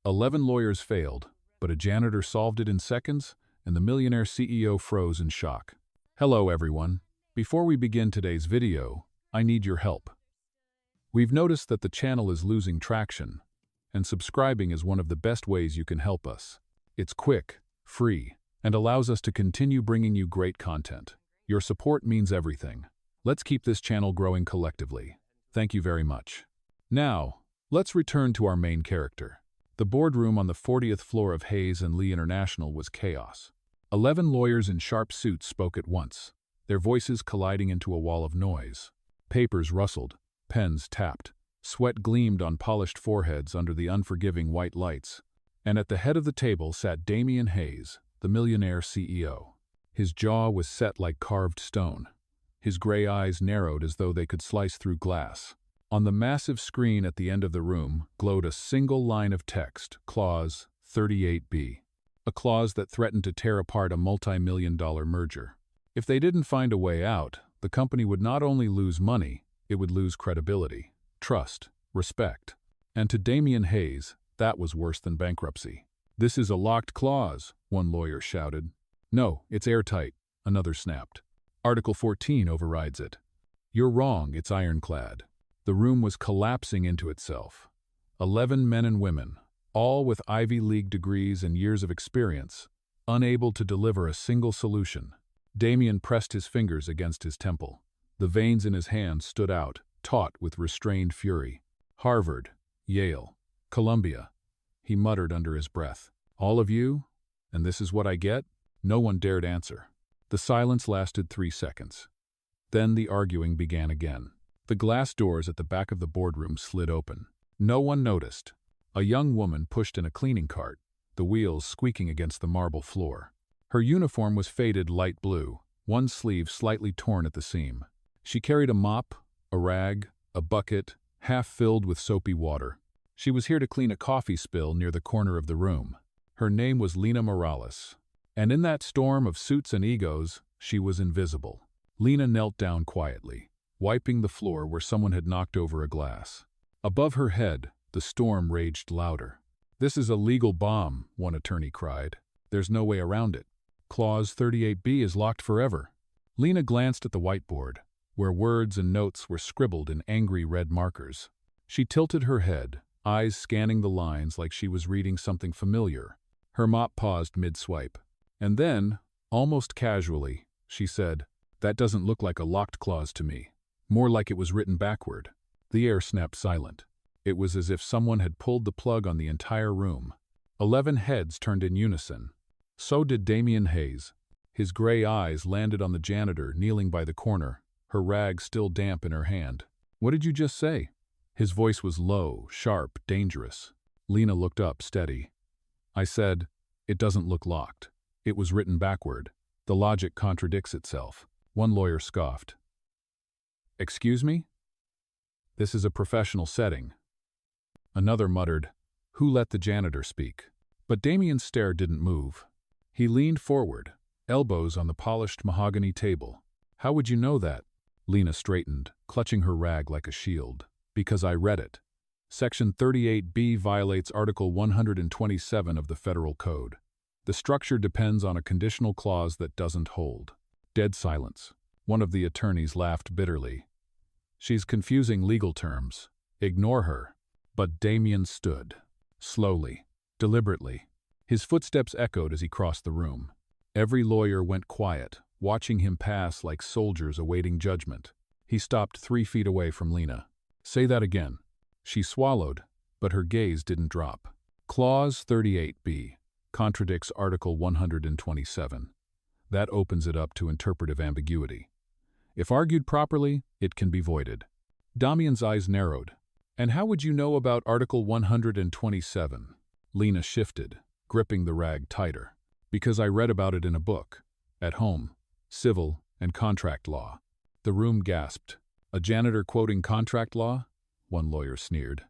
11 lawyers failed, but a janitor solved it in seconds, and the millionaire CEO froze in shock. Hello everyone. Before we begin today's video, I need your help. We've noticed that the channel is losing traction, and subscribing is one of the best ways you can help us. It's quick, free, and allows us to continue bringing you great content. Your support means everything. Let's keep this channel growing collectively. Thank you very much. Now, let's return to our main character. The boardroom on the 40th floor of Hayes and Lee International was chaos. 11 lawyers in sharp suits spoke at once, their voices colliding into a wall of noise. Papers rustled, pens tapped, sweat gleamed on polished foreheads under the unforgiving white lights. And at the head of the table sat Damian Hayes, the millionaire CEO. His jaw was set like carved stone. His gray eyes narrowed as though they could slice through glass. On the massive screen at the end of the room glowed a single line of text, Clause 38B, a clause that threatened to tear apart a multi-million-dollar merger. If they didn't find a way out, the company would not only lose money, it would lose credibility, trust, respect. And to Damian Hayes, that was worse than bankruptcy. "This is a locked clause," one lawyer shouted. "No, it's airtight," another snapped. "Article 14 overrides it." "You're wrong, it's ironclad." The room was collapsing into itself. 11 men and women, all with Ivy League degrees and years of experience, unable to deliver a single solution. Damian pressed his fingers against his temple. The veins in his hands stood out, taut with restrained fury. "Harvard, Yale, Columbia," he muttered under his breath. "All of you? And this is what I get?" No one dared answer. The silence lasted 3 seconds. Then the arguing began again. The glass doors at the back of the boardroom slid open. No one noticed. A young woman pushed in a cleaning cart, the wheels squeaking against the marble floor. Her uniform was faded light blue, one sleeve slightly torn at the seam. She carried a mop, a rag, a bucket, half filled with soapy water. She was here to clean a coffee spill near the corner of the room. Her name was Lena Morales. And in that storm of suits and egos, she was invisible. Lena knelt down quietly, wiping the floor where someone had knocked over a glass. Above her head, the storm raged louder. "This is a legal bomb," one attorney cried. "There's no way around it. Clause 38B is locked forever." Lena glanced at the whiteboard, where words and notes were scribbled in angry red markers. She tilted her head, eyes scanning the lines like she was reading something familiar. Her mop paused mid-swipe. And then, almost casually, she said, "That doesn't look like a locked clause to me. More like it was written backward." The air snapped silent. It was as if someone had pulled the plug on the entire room. 11 heads turned in unison. So did Damian Hayes. His gray eyes landed on the janitor kneeling by the corner, her rag still damp in her hand. "What did you just say?" His voice was low, sharp, dangerous. Lena looked up, steady. "I said, it doesn't look locked. It was written backward. The logic contradicts itself." One lawyer scoffed. "Excuse me? This is a professional setting." Another muttered, "Who let the janitor speak?" But Damian's stare didn't move. He leaned forward, elbows on the polished mahogany table. "How would you know that?" Lena straightened, clutching her rag like a shield. "Because I read it. Section 38B violates Article 127 of the Federal Code. The structure depends on a conditional clause that doesn't hold." Dead silence. One of the attorneys laughed bitterly. "She's confusing legal terms. Ignore her." But Damian stood, slowly, deliberately. His footsteps echoed as he crossed the room. Every lawyer went quiet, watching him pass like soldiers awaiting judgment. He stopped 3 feet away from Lena. "Say that again." She swallowed, but her gaze didn't drop. "Clause 38B contradicts Article 127. That opens it up to interpretive ambiguity. If argued properly, it can be voided." Damian's eyes narrowed. "And how would you know about Article 127? Lena shifted, gripping the rag tighter. "Because I read about it in a book. At home. Civil and contract law." The room gasped. "A janitor quoting contract law?" One lawyer sneered.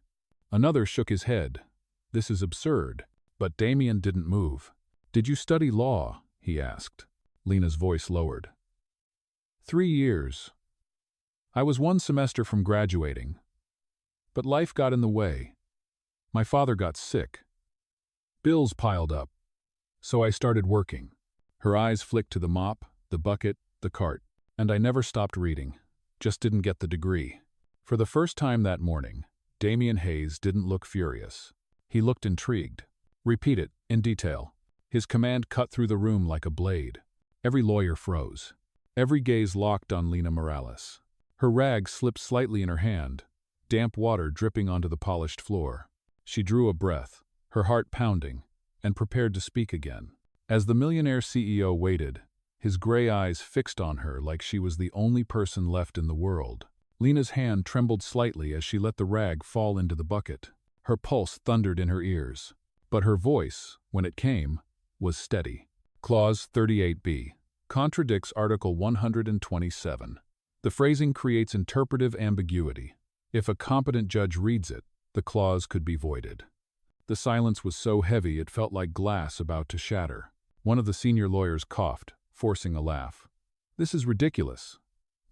Another shook his head. "This is absurd." But Damian didn't move. "Did you study law?" he asked. Lena's voice lowered. 3 years. I was 1 semester from graduating. But life got in the way. My father got sick. Bills piled up. So I started working. Her eyes flicked to the mop, the bucket, the cart. And I never stopped reading. Just didn't get the degree. For the first time that morning, Damian Hayes didn't look furious. He looked intrigued. Repeat it, in detail. His command cut through the room like a blade. Every lawyer froze. Every gaze locked on Lena Morales. Her rag slipped slightly in her hand, damp water dripping onto the polished floor. She drew a breath, her heart pounding, and prepared to speak again. As the Millionaire CEO waited, his gray eyes fixed on her like she was the only person left in the world. Lena's hand trembled slightly as she let the rag fall into the bucket. Her pulse thundered in her ears. But her voice, when it came, was steady. Clause 38b contradicts Article 127. The phrasing creates interpretive ambiguity. If a competent judge reads it, the clause could be voided. The silence was so heavy it felt like glass about to shatter. One of the senior lawyers coughed, forcing a laugh. "This is ridiculous.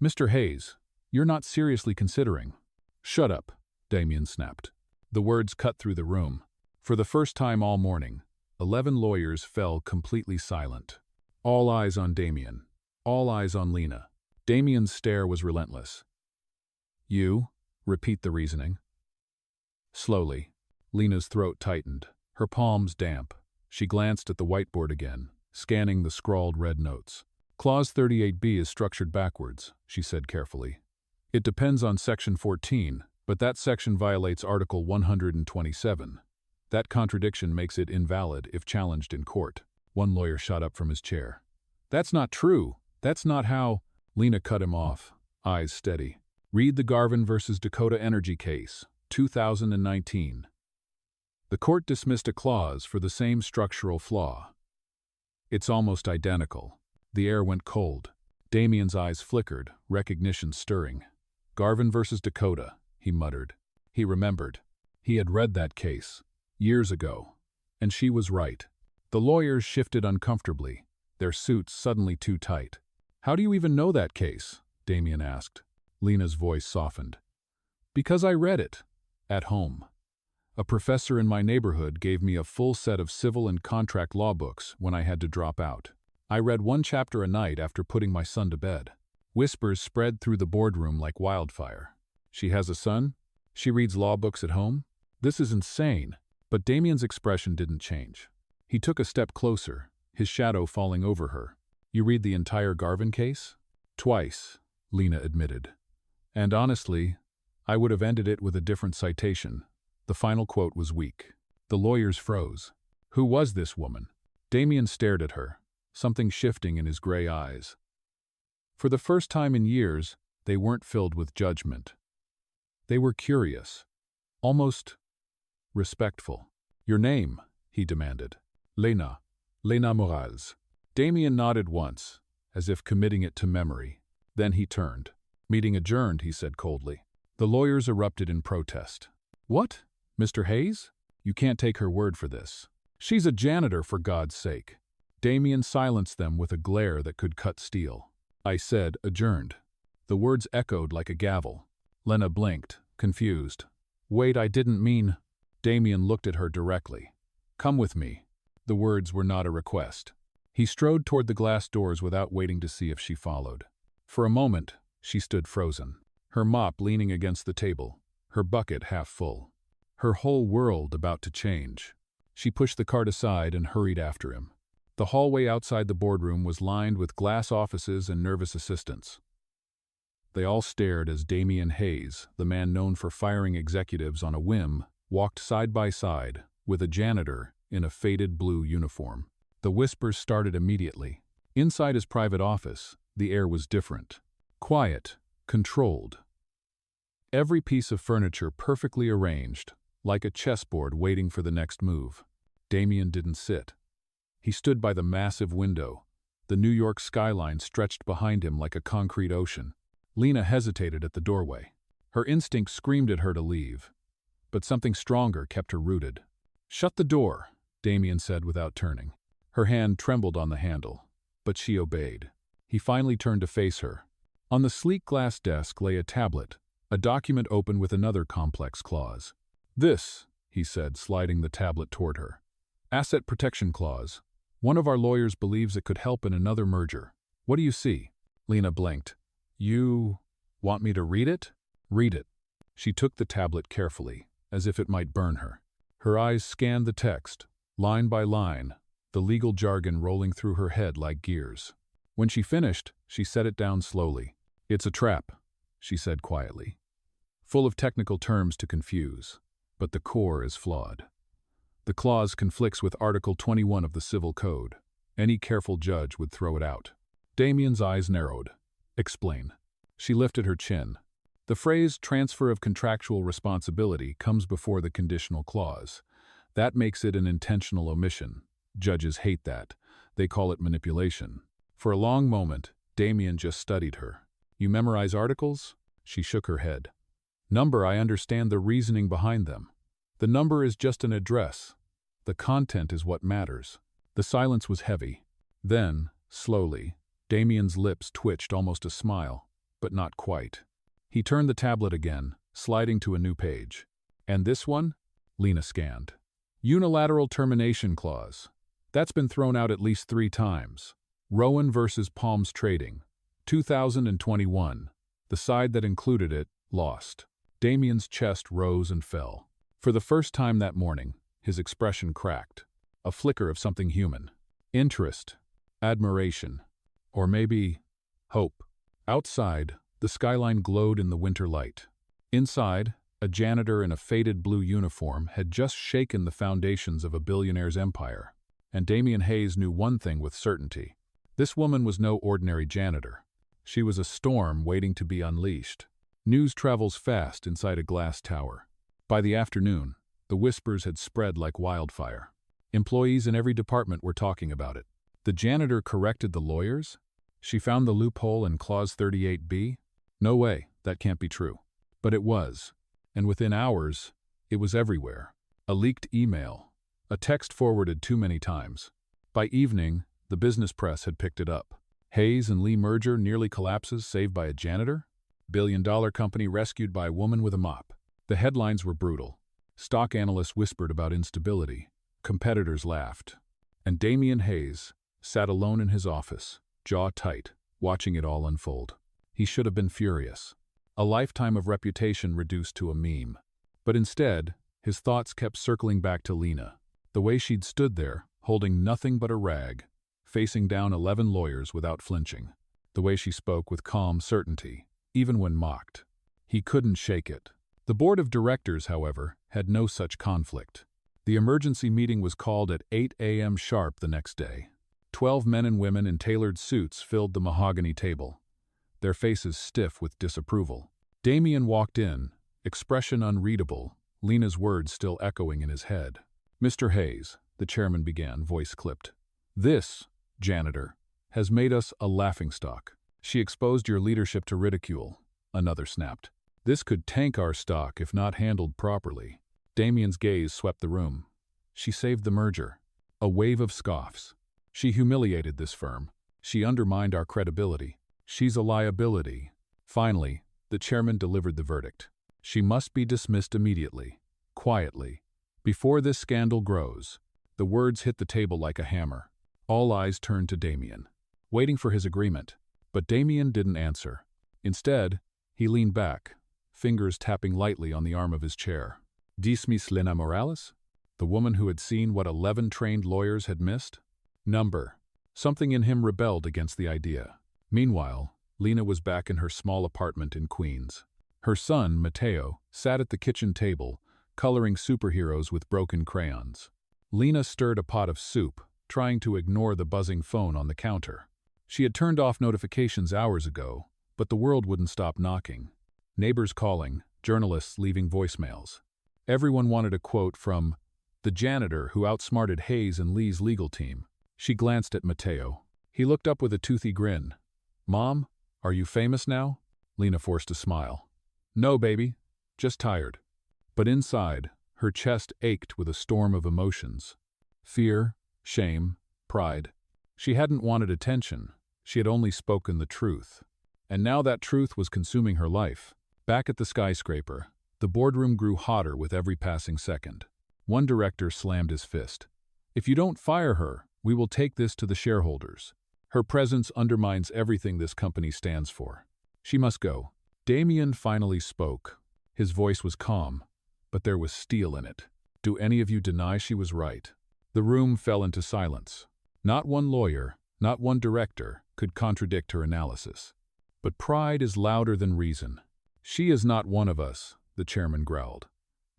Mr. Hayes, you're not seriously considering." "Shut up," Damian snapped. The words cut through the room. For the first time all morning, 11 lawyers fell completely silent. All eyes on Damian. All eyes on Lena. Damian's stare was relentless. "You?" Repeat the reasoning. Slowly, Lena's throat tightened, her palms damp. She glanced at the whiteboard again, scanning the scrawled red notes. "Clause 38b is structured backwards," she said carefully. "It depends on Section 14, but that section violates Article 127. That contradiction makes it invalid if challenged in court." One lawyer shot up from his chair. "That's not true. That's not how—" Lena cut him off, eyes steady. "Read the Garvin versus Dakota Energy case, 2019. The court dismissed a clause for the same structural flaw. It's almost identical." The air went cold. Damian's eyes flickered, recognition stirring. "Garvin versus Dakota," he muttered. He remembered. He had read that case, years ago. And she was right. The lawyers shifted uncomfortably, their suits suddenly too tight. "How do you even know that case?" Damian asked. Lena's voice softened. "Because I read it. At home. A professor in my neighborhood gave me a full set of civil and contract law books when I had to drop out. I read one chapter a night after putting my son to bed." Whispers spread through the boardroom like wildfire. "She has a son? She reads law books at home? This is insane." But Damian's expression didn't change. He took a step closer, his shadow falling over her. "You read the entire Garvin case?" "Twice," Lena admitted. "And honestly, I would have ended it with a different citation." The final quote was weak. The lawyers froze. Who was this woman? Damian stared at her, something shifting in his gray eyes. For the first time in years, they weren't filled with judgment. They were curious, almost respectful. "Your name?" he demanded. "Lena. Lena Morales." Damian nodded once, as if committing it to memory. Then he turned. "Meeting adjourned," he said coldly. The lawyers erupted in protest. "What? Mr. Hayes? You can't take her word for this. She's a janitor, for God's sake." Damian silenced them with a glare that could cut steel. "I said adjourned." The words echoed like a gavel. Lena blinked, confused. "Wait, I didn't mean—" Damian looked at her directly. "Come with me." The words were not a request. He strode toward the glass doors without waiting to see if she followed. For a moment, she stood frozen, her mop leaning against the table, her bucket half full. Her whole world about to change. She pushed the cart aside and hurried after him. The hallway outside the boardroom was lined with glass offices and nervous assistants. They all stared as Damian Hayes, the man known for firing executives on a whim, walked side by side with a janitor in a faded blue uniform. The whispers started immediately. Inside his private office, the air was different. Quiet, controlled. Every piece of furniture perfectly arranged, like a chessboard waiting for the next move. Damian didn't sit. He stood by the massive window. The New York skyline stretched behind him like a concrete ocean. Lena hesitated at the doorway. Her instinct screamed at her to leave, but something stronger kept her rooted. "Shut the door," Damian said without turning. Her hand trembled on the handle, but she obeyed. He finally turned to face her. On the sleek glass desk lay a tablet, a document open with another complex clause. "This," he said, sliding the tablet toward her. Asset protection clause. One of our lawyers believes it could help in another merger. What do you see? Lena blinked. You want me to read it? Read it. She took the tablet carefully, as if it might burn her. Her eyes scanned the text, line by line, the legal jargon rolling through her head like gears. When she finished, she set it down slowly. It's a trap, she said quietly. Full of technical terms to confuse, but the core is flawed. The clause conflicts with Article 21 of the Civil Code. Any careful judge would throw it out. Damien's eyes narrowed. Explain. She lifted her chin. The phrase transfer of contractual responsibility comes before the conditional clause. That makes it an intentional omission. Judges hate that. They call it manipulation. For a long moment, Damien just studied her. You memorize articles? She shook her head. Number, I understand the reasoning behind them. The number is just an address. The content is what matters. The silence was heavy. Then, slowly, Damien's lips twitched almost a smile, but not quite. He turned the tablet again, sliding to a new page. And this one? Lena scanned. Unilateral termination clause. That's been thrown out at least 3 times. Rowan versus Palms Trading. 2021. The side that included it lost. Damien's chest rose and fell. For the first time that morning, his expression cracked. A flicker of something human. Interest. Admiration. Or maybe hope. Outside, the skyline glowed in the winter light. Inside, a janitor in a faded blue uniform had just shaken the foundations of a billionaire's empire. And Damien Hayes knew one thing with certainty. This woman was no ordinary janitor. She was a storm waiting to be unleashed. News travels fast inside a glass tower. By the afternoon, the whispers had spread like wildfire. Employees in every department were talking about it. The janitor corrected the lawyers? She found the loophole in Clause 38B? No way, that can't be true. But it was. And within hours, it was everywhere. A leaked email. A text forwarded too many times. By evening, the business press had picked it up. Hayes and Lee merger nearly collapses, saved by a janitor? Billion-dollar company rescued by a woman with a mop. The headlines were brutal. Stock analysts whispered about instability. Competitors laughed. And Damien Hayes sat alone in his office, jaw tight, watching it all unfold. He should have been furious. A lifetime of reputation reduced to a meme. But instead, his thoughts kept circling back to Lena. The way she'd stood there, holding nothing but a rag, facing down 11 lawyers without flinching. The way she spoke with calm certainty, even when mocked. He couldn't shake it. The board of directors, however, had no such conflict. The emergency meeting was called at 8 a.m. sharp the next day. 12 men and women in tailored suits filled the mahogany table, their faces stiff with disapproval. Damien walked in, expression unreadable, Lena's words still echoing in his head. Mr. Hayes, the chairman began, voice clipped. This, janitor, has made us a laughingstock. She exposed your leadership to ridicule, another snapped. This could tank our stock if not handled properly. Damien's gaze swept the room. She saved the merger. A wave of scoffs. She humiliated this firm. She undermined our credibility. She's a liability. Finally, the chairman delivered the verdict. She must be dismissed immediately, quietly. Before this scandal grows. The words hit the table like a hammer. All eyes turned to Damien, waiting for his agreement. But Damien didn't answer. Instead, he leaned back, fingers tapping lightly on the arm of his chair. Dismiss Lena Morales? The woman who had seen what 11 trained lawyers had missed? Number. Something in him rebelled against the idea. Meanwhile, Lena was back in her small apartment in Queens. Her son, Mateo, sat at the kitchen table, coloring superheroes with broken crayons. Lena stirred a pot of soup, trying to ignore the buzzing phone on the counter. She had turned off notifications hours ago, but the world wouldn't stop knocking. Neighbors calling, journalists leaving voicemails. Everyone wanted a quote from the janitor who outsmarted Hayes and Lee's legal team. She glanced at Mateo. He looked up with a toothy grin. Mom, are you famous now? Lena forced a smile. No, baby. Just tired. But inside, her chest ached with a storm of emotions. Fear, shame, pride. She hadn't wanted attention. She had only spoken the truth. And now that truth was consuming her life. Back at the skyscraper, the boardroom grew hotter with every passing second. One director slammed his fist. If you don't fire her, we will take this to the shareholders. Her presence undermines everything this company stands for. She must go." Damien finally spoke. His voice was calm, but there was steel in it. "Do any of you deny she was right?" The room fell into silence. Not one lawyer, not one director, could contradict her analysis. But pride is louder than reason. "She is not one of us," the chairman growled.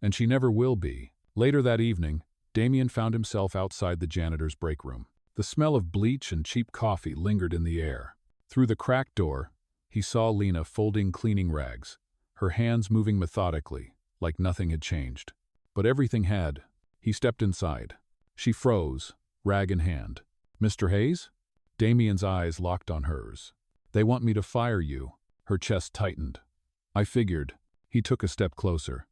"And she never will be." Later that evening, Damien found himself outside the janitor's break room. The smell of bleach and cheap coffee lingered in the air. Through the cracked door, he saw Lena folding cleaning rags, her hands moving methodically, like nothing had changed. But everything had. He stepped inside. She froze, rag in hand. "Mr. Hayes?" Damien's eyes locked on hers. "They want me to fire you." Her chest tightened. "I figured." He took a step closer.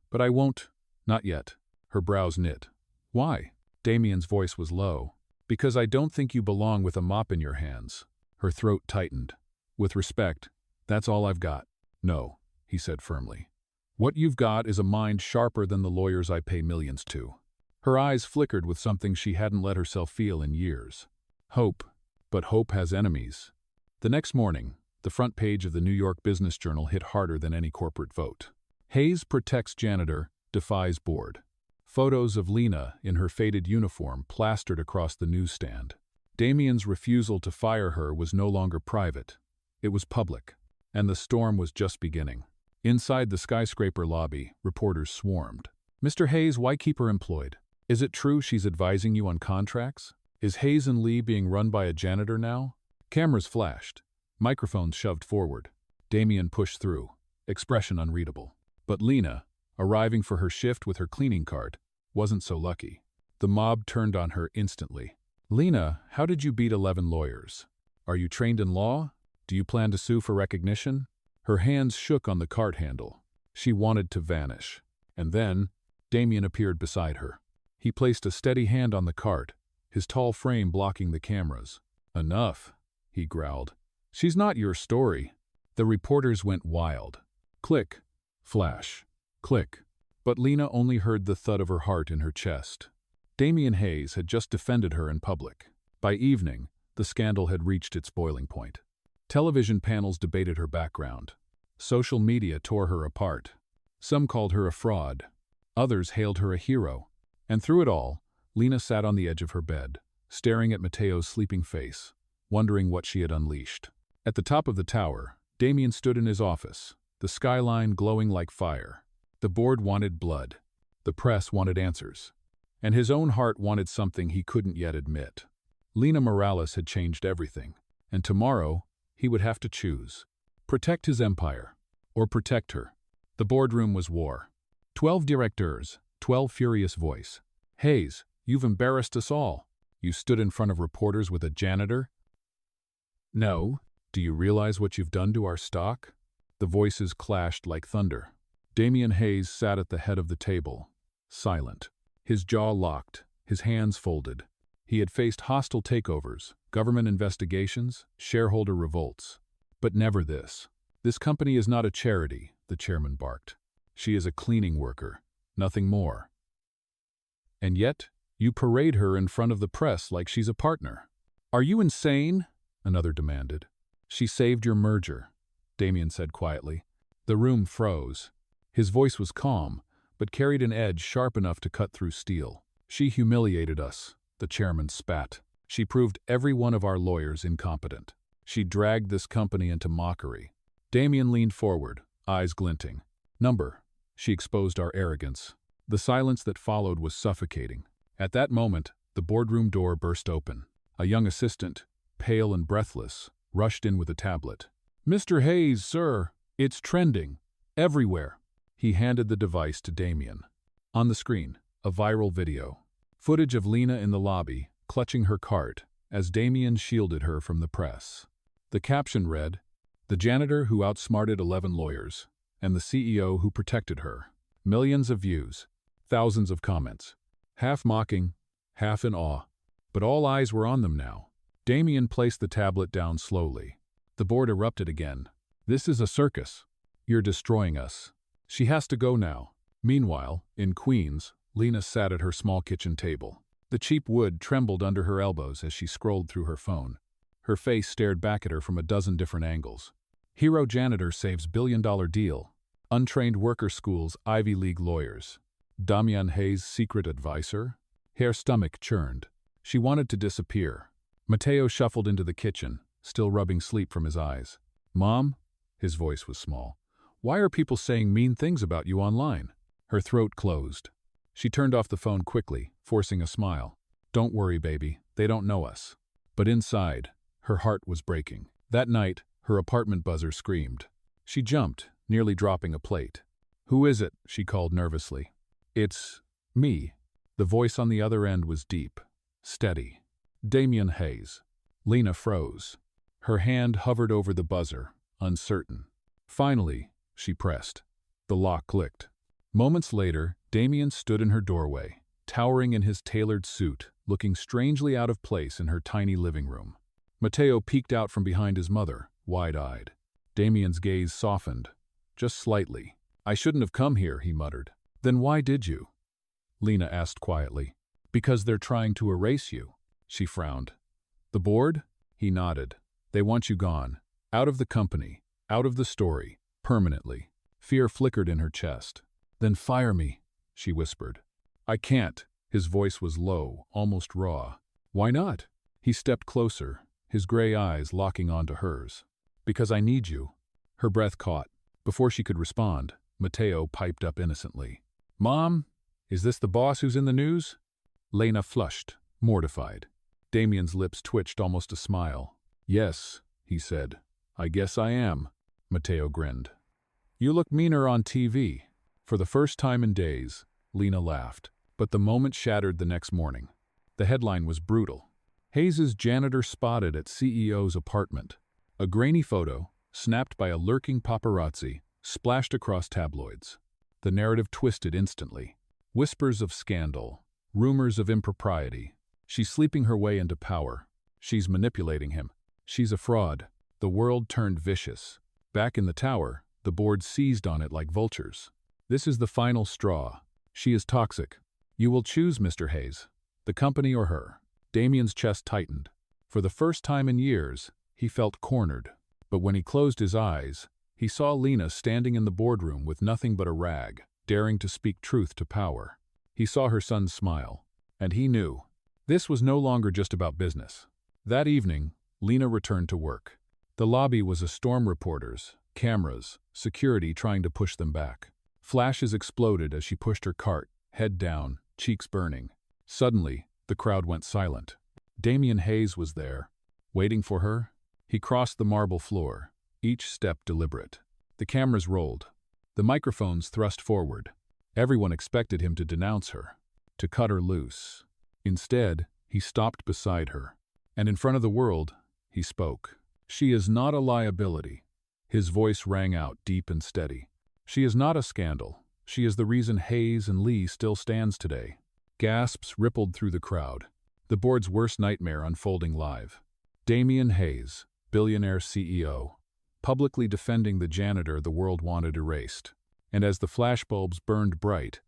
"But I won't. Not yet." Her brows knit. "Why?" Damien's voice was low. "Because I don't think you belong with a mop in your hands." Her throat tightened. "With respect, that's all I've got." "No," he said firmly. "What you've got is a mind sharper than the lawyers I pay millions to." Her eyes flickered with something she hadn't let herself feel in years. Hope. But hope has enemies. The next morning, the front page of the New York Business Journal hit harder than any corporate vote. "Hayes protects janitor, defies board." Photos of Lena in her faded uniform plastered across the newsstand. Damien's refusal to fire her was no longer private. It was public. And the storm was just beginning. Inside the skyscraper lobby, reporters swarmed. "Mr. Hayes, why keep her employed? Is it true she's advising you on contracts? Is Hayes and Lee being run by a janitor now?" Cameras flashed. Microphones shoved forward. Damien pushed through, expression unreadable. But Lena, arriving for her shift with her cleaning cart, wasn't so lucky. The mob turned on her instantly. "Lena, how did you beat 11 lawyers? Are you trained in law? Do you plan to sue for recognition?" Her hands shook on the cart handle. She wanted to vanish. And then, Damien appeared beside her. He placed a steady hand on the cart, his tall frame blocking the cameras. "Enough," he growled. "She's not your story." The reporters went wild. Click, flash, click. But Lena only heard the thud of her heart in her chest. Damien Hayes had just defended her in public. By evening, the scandal had reached its boiling point. Television panels debated her background. Social media tore her apart. Some called her a fraud. Others hailed her a hero. And through it all, Lena sat on the edge of her bed, staring at Mateo's sleeping face, wondering what she had unleashed. At the top of the tower, Damien stood in his office, the skyline glowing like fire. The board wanted blood. The press wanted answers. And his own heart wanted something he couldn't yet admit. Lena Morales had changed everything. And tomorrow, he would have to choose. Protect his empire, or protect her. The boardroom was war. 12 directors, 12 furious voices. "Hayes, you've embarrassed us all. You stood in front of reporters with a janitor." "No. Do you realize what you've done to our stock?" The voices clashed like thunder. Damien Hayes sat at the head of the table, silent. His jaw locked, his hands folded. He had faced hostile takeovers, government investigations, shareholder revolts. But never this. "This company is not a charity," the chairman barked. "She is a cleaning worker, nothing more. And yet, you parade her in front of the press like she's a partner." "Are you insane?" another demanded. "She saved your merger," Damien said quietly. The room froze. His voice was calm, but carried an edge sharp enough to cut through steel. "She humiliated us," the chairman spat. "She proved every one of our lawyers incompetent. She dragged this company into mockery." Damien leaned forward, eyes glinting. She exposed our arrogance." The silence that followed was suffocating. At that moment, the boardroom door burst open. A young assistant, pale and breathless, rushed in with a tablet. "Mr. Hayes, sir, it's trending. Everywhere." He handed the device to Damien. On the screen, a viral video. Footage of Lena in the lobby, clutching her cart, as Damien shielded her from the press. The caption read, "The janitor who outsmarted 11 lawyers, and the CEO who protected her." Millions of views, thousands of comments. Half mocking, half in awe. But all eyes were on them now. Damien placed the tablet down slowly. The board erupted again. "This is a circus. You're destroying us. She has to go now." Meanwhile, in Queens, Lena sat at her small kitchen table. The cheap wood trembled under her elbows as she scrolled through her phone. Her face stared back at her from a dozen different angles. Hero janitor saves billion-dollar deal. Untrained worker schools Ivy League lawyers. Damian Hayes' secret advisor? Her stomach churned. She wanted to disappear. Mateo shuffled into the kitchen, still rubbing sleep from his eyes. "Mom?" His voice was small. "Why are people saying mean things about you online?" Her throat closed. She turned off the phone quickly, forcing a smile. "Don't worry, baby. They don't know us." But inside, her heart was breaking. That night, her apartment buzzer screamed. She jumped, nearly dropping a plate. "Who is it?" she called nervously. "It's me." The voice on the other end was deep, steady. "Damian Hayes." Lena froze. Her hand hovered over the buzzer, uncertain. Finally, she pressed. The lock clicked. Moments later, Damian stood in her doorway, towering in his tailored suit, looking strangely out of place in her tiny living room. Mateo peeked out from behind his mother, wide-eyed. Damian's gaze softened, just slightly. "I shouldn't have come here," he muttered. "Then why did you?" Lena asked quietly. "Because they're trying to erase you." She frowned. "The board?" He nodded. "They want you gone. Out of the company. Out of the story. Permanently." Fear flickered in her chest. "Then fire me," she whispered. "I can't." His voice was low, almost raw. "Why not?" He stepped closer, his gray eyes locking onto hers. "Because I need you." Her breath caught. Before she could respond, Mateo piped up innocently. "Mom, is this the boss who's in the news?" Lena flushed, mortified. Damian's lips twitched almost a smile. "Yes," he said. "I guess I am." Mateo grinned. "You look meaner on TV." For the first time in days, Lena laughed. But the moment shattered the next morning. The headline was brutal. Hayes's janitor spotted at CEO's apartment. A grainy photo, snapped by a lurking paparazzi, splashed across tabloids. The narrative twisted instantly. Whispers of scandal, rumors of impropriety. She's sleeping her way into power. She's manipulating him. She's a fraud. The world turned vicious. Back in the tower, the board seized on it like vultures. "This is the final straw. She is toxic. You will choose, Mr. Hayes. The company or her." Damian's chest tightened. For the first time in years, he felt cornered. But when he closed his eyes, he saw Lena standing in the boardroom with nothing but a rag, daring to speak truth to power. He saw her son smile. And he knew. This was no longer just about business. That evening, Lena returned to work. The lobby was a storm of reporters, cameras, security trying to push them back. Flashes exploded as she pushed her cart, head down, cheeks burning. Suddenly, the crowd went silent. Damian Hayes was there, waiting for her. He crossed the marble floor, each step deliberate. The cameras rolled. The microphones thrust forward. Everyone expected him to denounce her, to cut her loose. Instead, he stopped beside her. And in front of the world, he spoke. "She is not a liability." His voice rang out deep and steady. "She is not a scandal. She is the reason Hayes and Lee still stands today." Gasps rippled through the crowd. The board's worst nightmare unfolding live. Damian Hayes, billionaire CEO, publicly defending the janitor the world wanted erased. And as the flashbulbs burned bright,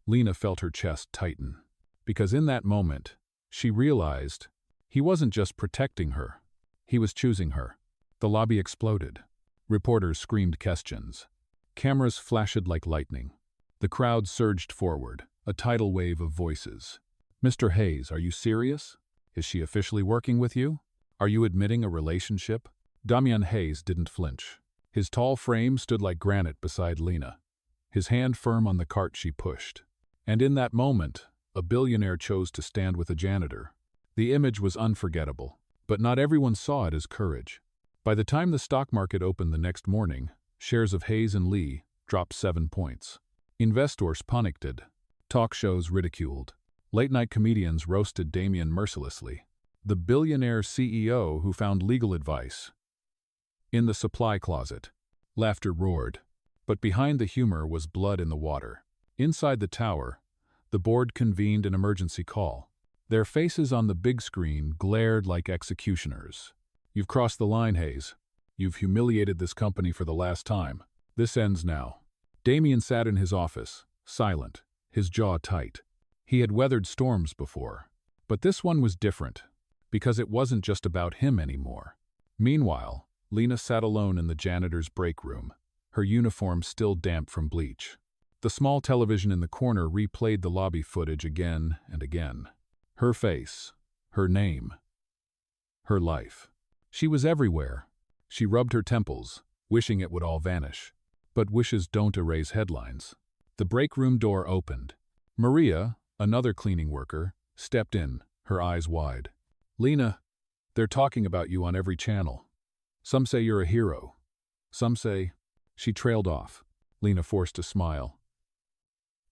Lena felt her chest tighten. Because in that moment, she realized he wasn't just protecting her. He was choosing her. The lobby exploded. Reporters screamed questions. Cameras flashed like lightning. The crowd surged forward, a tidal wave of voices. "Mr. Hayes, are you serious? Is she officially working with you? Are you admitting a relationship?" Damian Hayes didn't flinch. His tall frame stood like granite beside Lena, his hand firm on the cart she pushed. And in that moment, a billionaire chose to stand with a janitor. The image was unforgettable, but not everyone saw it as courage. By the time the stock market opened the next morning, shares of Hayes and Lee dropped 7 points. Investors panicked. Talk shows ridiculed. Late-night comedians roasted Damian mercilessly. The billionaire CEO who found legal advice in the supply closet. Laughter roared. But behind the humor was blood in the water. Inside the tower, the board convened an emergency call. Their faces on the big screen glared like executioners. "You've crossed the line, Hayes. You've humiliated this company for the last time. This ends now." Damian sat in his office, silent, his jaw tight. He had weathered storms before. But this one was different, because it wasn't just about him anymore. Meanwhile, Lena sat alone in the janitor's break room, her uniform still damp from bleach. The small television in the corner replayed the lobby footage again and again. Her face, her name, her life. She was everywhere. She rubbed her temples, wishing it would all vanish. But wishes don't erase headlines. The break room door opened. Maria, another cleaning worker, stepped in, her eyes wide. "Lena, they're talking about you on every channel. Some say you're a hero. Some say—" She trailed off. Lena forced a smile.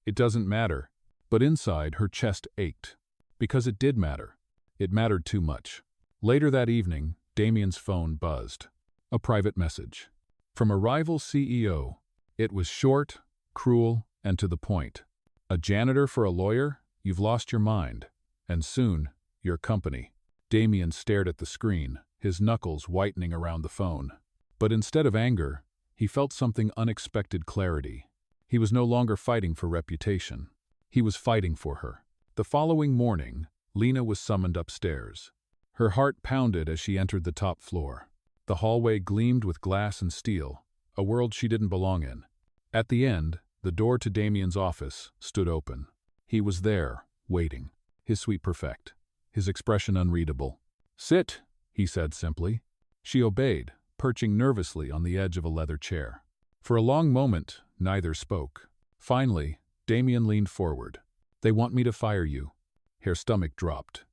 It doesn't matter. But inside, her chest ached. Because it did matter. It mattered too much. Later that evening, Damien's phone buzzed. A private message. From a rival CEO. It was short, cruel, and to the point. "A janitor for a lawyer? You've lost your mind. And soon, your company." Damien stared at the screen, his knuckles whitening around the phone. But instead of anger, he felt something unexpected clarity. He was no longer fighting for reputation. He was fighting for her. The following morning, Lena was summoned upstairs. Her heart pounded as she entered the top floor. The hallway gleamed with glass and steel, a world she didn't belong in. At the end, the door to Damien's office stood open. He was there, waiting, his suite perfect, his expression unreadable. "Sit," he said simply. She obeyed, perching nervously on the edge of a leather chair. For a long moment, neither spoke. Finally, Damien leaned forward. "They want me to fire you." Her stomach dropped.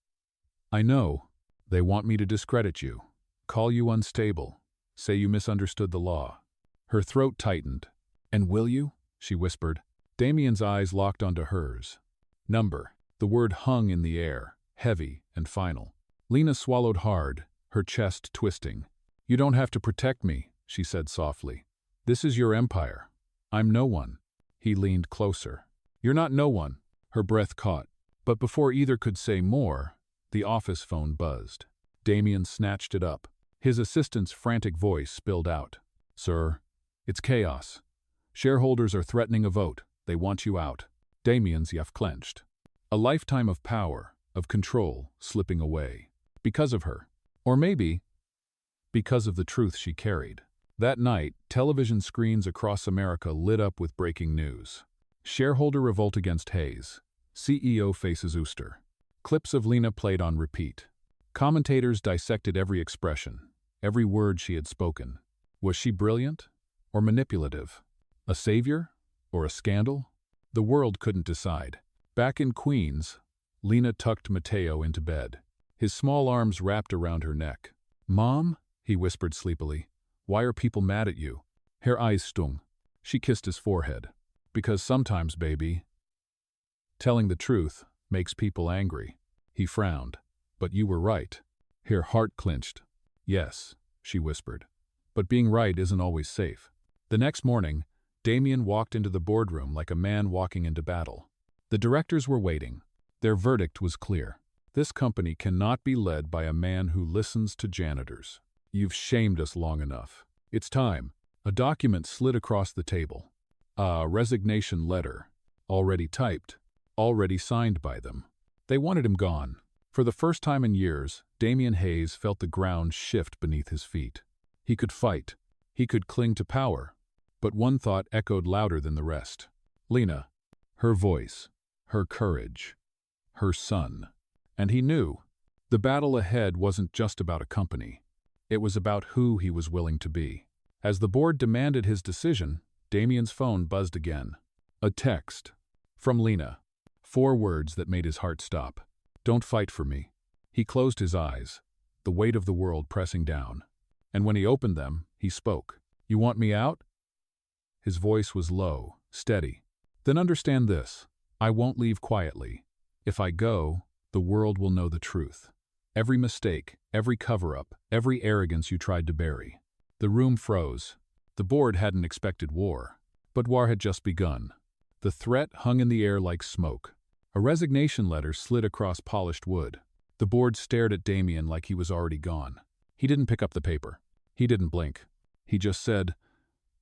"I know. They want me to discredit you, call you unstable, say you misunderstood the law." Her throat tightened. "And will you?" she whispered. Damien's eyes locked onto hers. "Number." The word hung in the air, heavy and final. Lena swallowed hard, her chest twisting. "You don't have to protect me," she said softly. "This is your empire. I'm no one." He leaned closer. "You're not no one." Her breath caught. But before either could say more, the office phone buzzed. Damien snatched it up. His assistant's frantic voice spilled out. "Sir, it's chaos. Shareholders are threatening a vote. They want you out." Damien's yaw clenched. A lifetime of power, of control, slipping away. Because of her. Or maybe, because of the truth she carried. That night, television screens across America lit up with breaking news. Shareholder revolt against Hayes. CEO faces ouster. Clips of Lena played on repeat. Commentators dissected every expression, every word she had spoken. Was she brilliant or manipulative? A savior or a scandal? The world couldn't decide. Back in Queens, Lena tucked Mateo into bed, his small arms wrapped around her neck. "Mom," he whispered sleepily, "why are people mad at you?" Her eyes stung. She kissed his forehead. "Because sometimes, baby, telling the truth makes people angry." He frowned. "But you were right." Her heart clenched. "Yes," she whispered. "But being right isn't always safe." The next morning, Damien walked into the boardroom like a man walking into battle. The directors were waiting. Their verdict was clear. This company cannot be led by a man who listens to janitors. "You've shamed us long enough. It's time." A document slid across the table. A resignation letter, already typed, already signed by them. They wanted him gone. For the first time in years, Damien Hayes felt the ground shift beneath his feet. He could fight. He could cling to power. But one thought echoed louder than the rest. Lena. Her voice. Her courage. Her son. And he knew. The battle ahead wasn't just about a company. It was about who he was willing to be. As the board demanded his decision, Damien's phone buzzed again. A text. From Lena. 4 words that made his heart stop. "Don't fight for me." He closed his eyes, the weight of the world pressing down. And when he opened them, he spoke. "You want me out?" His voice was low, steady. "Then understand this. I won't leave quietly. If I go, the world will know the truth. Every mistake, every cover-up, every arrogance you tried to bury." The room froze. The board hadn't expected war. But war had just begun. The threat hung in the air like smoke. A resignation letter slid across polished wood. The board stared at Damien like he was already gone. He didn't pick up the paper. He didn't blink. He just said,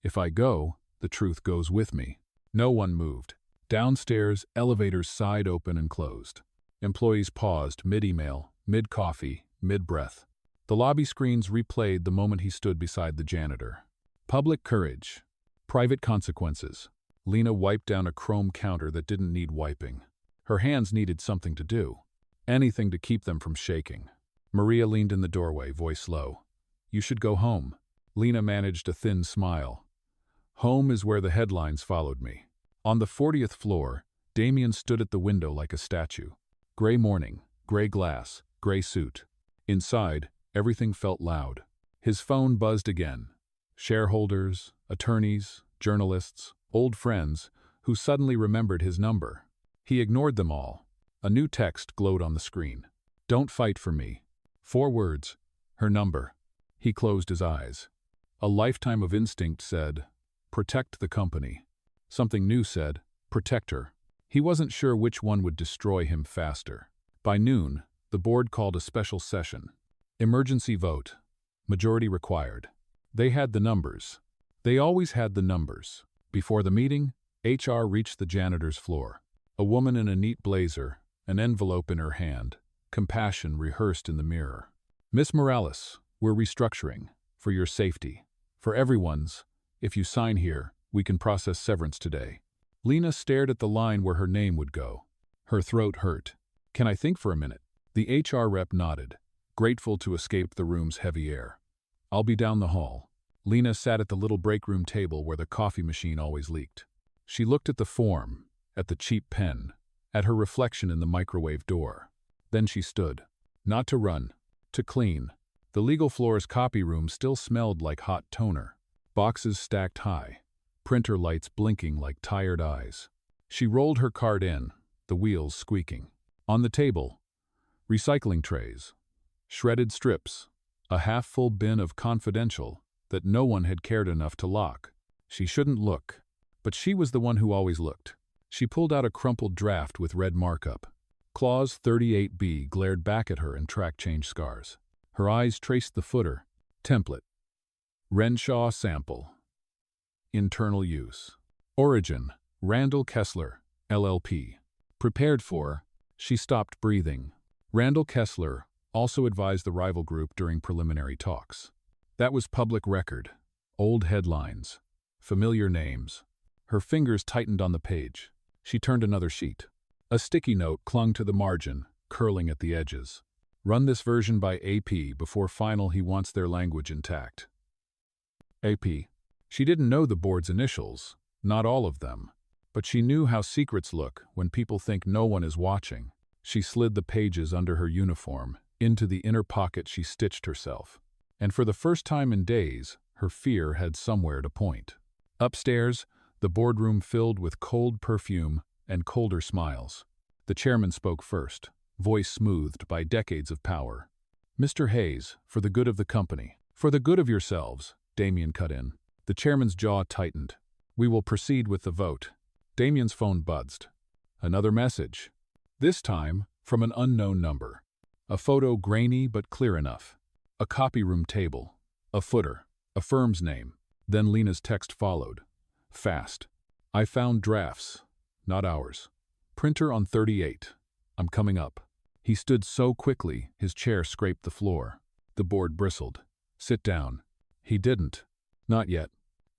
"If I go, the truth goes with me." No one moved. Downstairs, elevators sighed open and closed. Employees paused, mid-email, mid-coffee, mid-breath. The lobby screens replayed the moment he stood beside the janitor. Public courage. Private consequences. Lena wiped down a chrome counter that didn't need wiping. Her hands needed something to do. Anything to keep them from shaking. Maria leaned in the doorway, voice low. "You should go home." Lena managed a thin smile. Home is where the headlines followed me. On the 40th floor, Damien stood at the window like a statue. Gray morning, gray glass, gray suit. Inside, everything felt loud. His phone buzzed again. Shareholders, attorneys, journalists, old friends, who suddenly remembered his number. He ignored them all. A new text glowed on the screen. "Don't fight for me." 4 words. Her number. He closed his eyes. A lifetime of instinct said, "Protect the company." Something new said, "Protect her." He wasn't sure which one would destroy him faster. By noon, the board called a special session. Emergency vote. Majority required. They had the numbers. They always had the numbers. Before the meeting, HR reached the janitor's floor. A woman in a neat blazer, an envelope in her hand, compassion rehearsed in the mirror. "Miss Morales, we're restructuring. For your safety. For everyone's. If you sign here, we can process severance today." Lena stared at the line where her name would go. Her throat hurt. "Can I think for a minute?" The HR rep nodded, grateful to escape the room's heavy air. "I'll be down the hall." Lena sat at the little break room table where the coffee machine always leaked. She looked at the form, at the cheap pen, at her reflection in the microwave door. Then she stood. Not to run, to clean. The legal floor's copy room still smelled like hot toner. Boxes stacked high. Printer lights blinking like tired eyes. She rolled her card in, the wheels squeaking. On the table, recycling trays, shredded strips, a half-full bin of confidential that no one had cared enough to lock. She shouldn't look, but she was the one who always looked. She pulled out a crumpled draft with red markup. Clause 38B glared back at her in track change scars. Her eyes traced the footer. Template. Renshaw sample. Internal use. Origin, Randall Kessler, LLP. Prepared for, she stopped breathing. Randall Kessler also advised the rival group during preliminary talks. That was public record. Old headlines. Familiar names. Her fingers tightened on the page. She turned another sheet. A sticky note clung to the margin, curling at the edges. Run this version by AP before final. He wants their language intact. AP. She didn't know the board's initials, not all of them, but she knew how secrets look when people think no one is watching. She slid the pages under her uniform. Into the inner pocket she stitched herself. And for the first time in days, her fear had somewhere to point. Upstairs, the boardroom filled with cold perfume and colder smiles. The chairman spoke first, voice smoothed by decades of power. "Mr. Hayes, for the good of the company, for the good of yourselves," Damien cut in. The chairman's jaw tightened. "We will proceed with the vote." Damien's phone buzzed. Another message. This time, from an unknown number. A photo grainy but clear enough. A copy room table. A footer. A firm's name. Then Lena's text followed. Fast. "I found drafts. Not ours. Printer on 38. I'm coming up." He stood so quickly, his chair scraped the floor. The board bristled. "Sit down." He didn't. Not yet.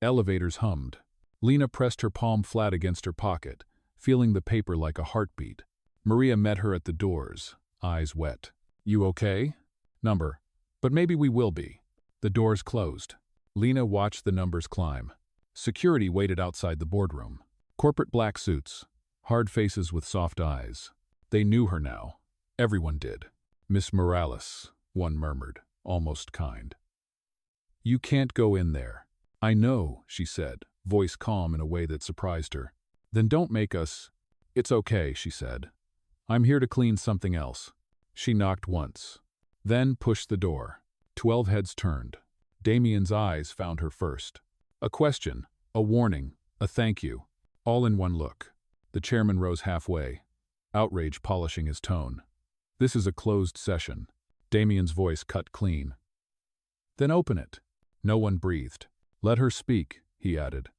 Elevators hummed. Lena pressed her palm flat against her pocket, feeling the paper like a heartbeat. Maria met her at the doors, eyes wet. "You okay?" "Number. But maybe we will be." The doors closed. Lena watched the numbers climb. Security waited outside the boardroom. Corporate black suits. Hard faces with soft eyes. They knew her now. Everyone did. "Miss Morales," one murmured, almost kind. "You can't go in there." "I know," she said, voice calm in a way that surprised her. "Then don't make us—" "It's okay," she said. "I'm here to clean something else." She knocked once. Then pushed the door. 12 heads turned. Damien's eyes found her first. A question, a warning, a thank you, all in one look. The chairman rose halfway, outrage polishing his tone. "This is a closed session." Damien's voice cut clean. "Then open it." No one breathed. "Let her speak," he added.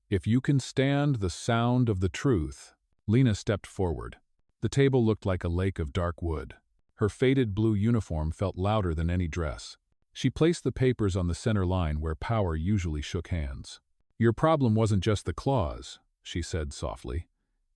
"If you can stand the sound of the truth." Lena stepped forward. The table looked like a lake of dark wood. Her faded blue uniform felt louder than any dress. She placed the papers on the center line where power usually shook hands. "Your problem wasn't just the clause," she said softly.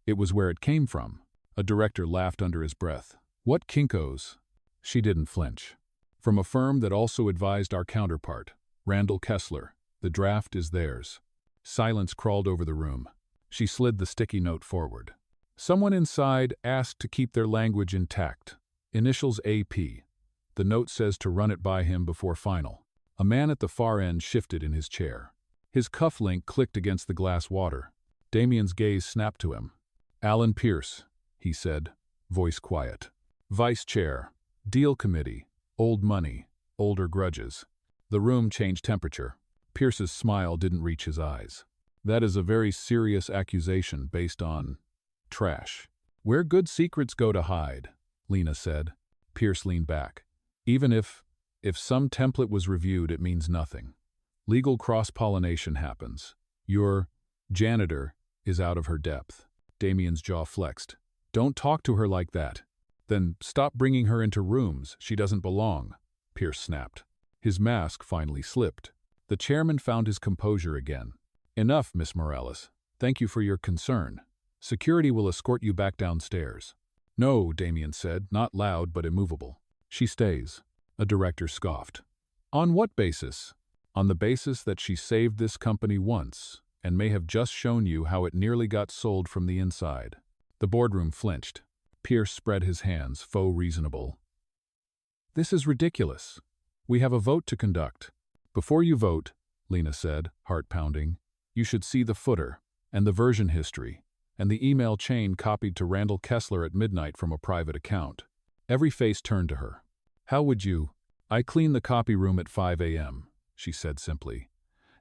"It was where it came from." A director laughed under his breath. "What kinkos?" She didn't flinch. "From a firm that also advised our counterpart, Randall Kessler. The draft is theirs." Silence crawled over the room. She slid the sticky note forward. Someone inside asked to keep their language intact. Initials AP. The note says to run it by him before final. A man at the far end shifted in his chair. His cufflink clicked against the glass water. Damien's gaze snapped to him. "Alan Pierce," he said, voice quiet. "Vice Chair. Deal Committee. Old money. Older grudges." The room changed temperature. Pierce's smile didn't reach his eyes. "That is a very serious accusation based on trash. Where good secrets go to hide," Lena said. Pierce leaned back. "Even if some template was reviewed, it means nothing. Legal cross-pollination happens. Your janitor is out of her depth." Damien's jaw flexed. "Don't talk to her like that." "Then stop bringing her into rooms she doesn't belong," Pierce snapped. His mask finally slipped. The chairman found his composure again. "Enough, Miss Morales. Thank you for your concern. Security will escort you back downstairs." "No," Damien said, not loud but immovable. "She stays." A director scoffed. "On what basis?" "On the basis that she saved this company once, and may have just shown you how it nearly got sold from the inside." The boardroom flinched. Pierce spread his hands, faux reasonable. "This is ridiculous. We have a vote to conduct." "Before you vote," Lena said, heart pounding, "you should see the footer, and the version history, and the email chain copied to Randall Kessler at midnight from a private account." Every face turned to her. "How would you?" "I clean the copy room at 5 a.m., she said simply.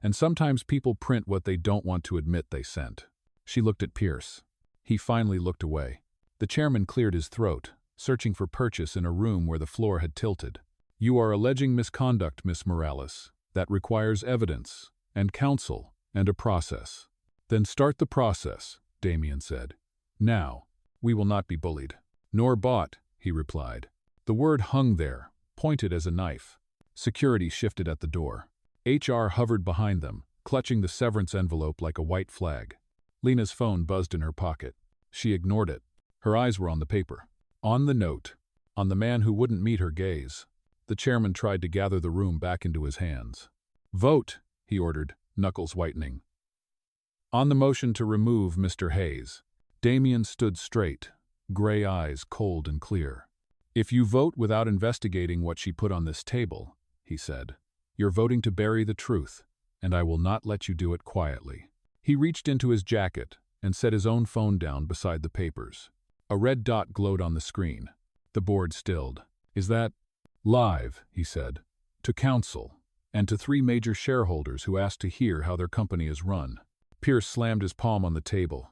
"And sometimes people print what they don't want to admit they sent." She looked at Pierce. He finally looked away. The chairman cleared his throat, searching for purchase in a room where the floor had tilted. "You are alleging misconduct, Miss Morales. That requires evidence, and counsel, and a process." "Then start the process," Damien said. "Now. We will not be bullied." "Nor bought," he replied. The word hung there, pointed as a knife. Security shifted at the door. HR hovered behind them, clutching the severance envelope like a white flag. Lena's phone buzzed in her pocket. She ignored it. Her eyes were on the paper. On the note. On the man who wouldn't meet her gaze. The chairman tried to gather the room back into his hands. "Vote," he ordered, knuckles whitening. "On the motion to remove Mr. Hayes." Damien stood straight, gray eyes cold and clear. "If you vote without investigating what she put on this table," he said, "you're voting to bury the truth, and I will not let you do it quietly." He reached into his jacket and set his own phone down beside the papers. A red dot glowed on the screen. The board stilled. "Is that live?" he said. "To counsel, and to 3 major shareholders who asked to hear how their company is run." Pierce slammed his palm on the table.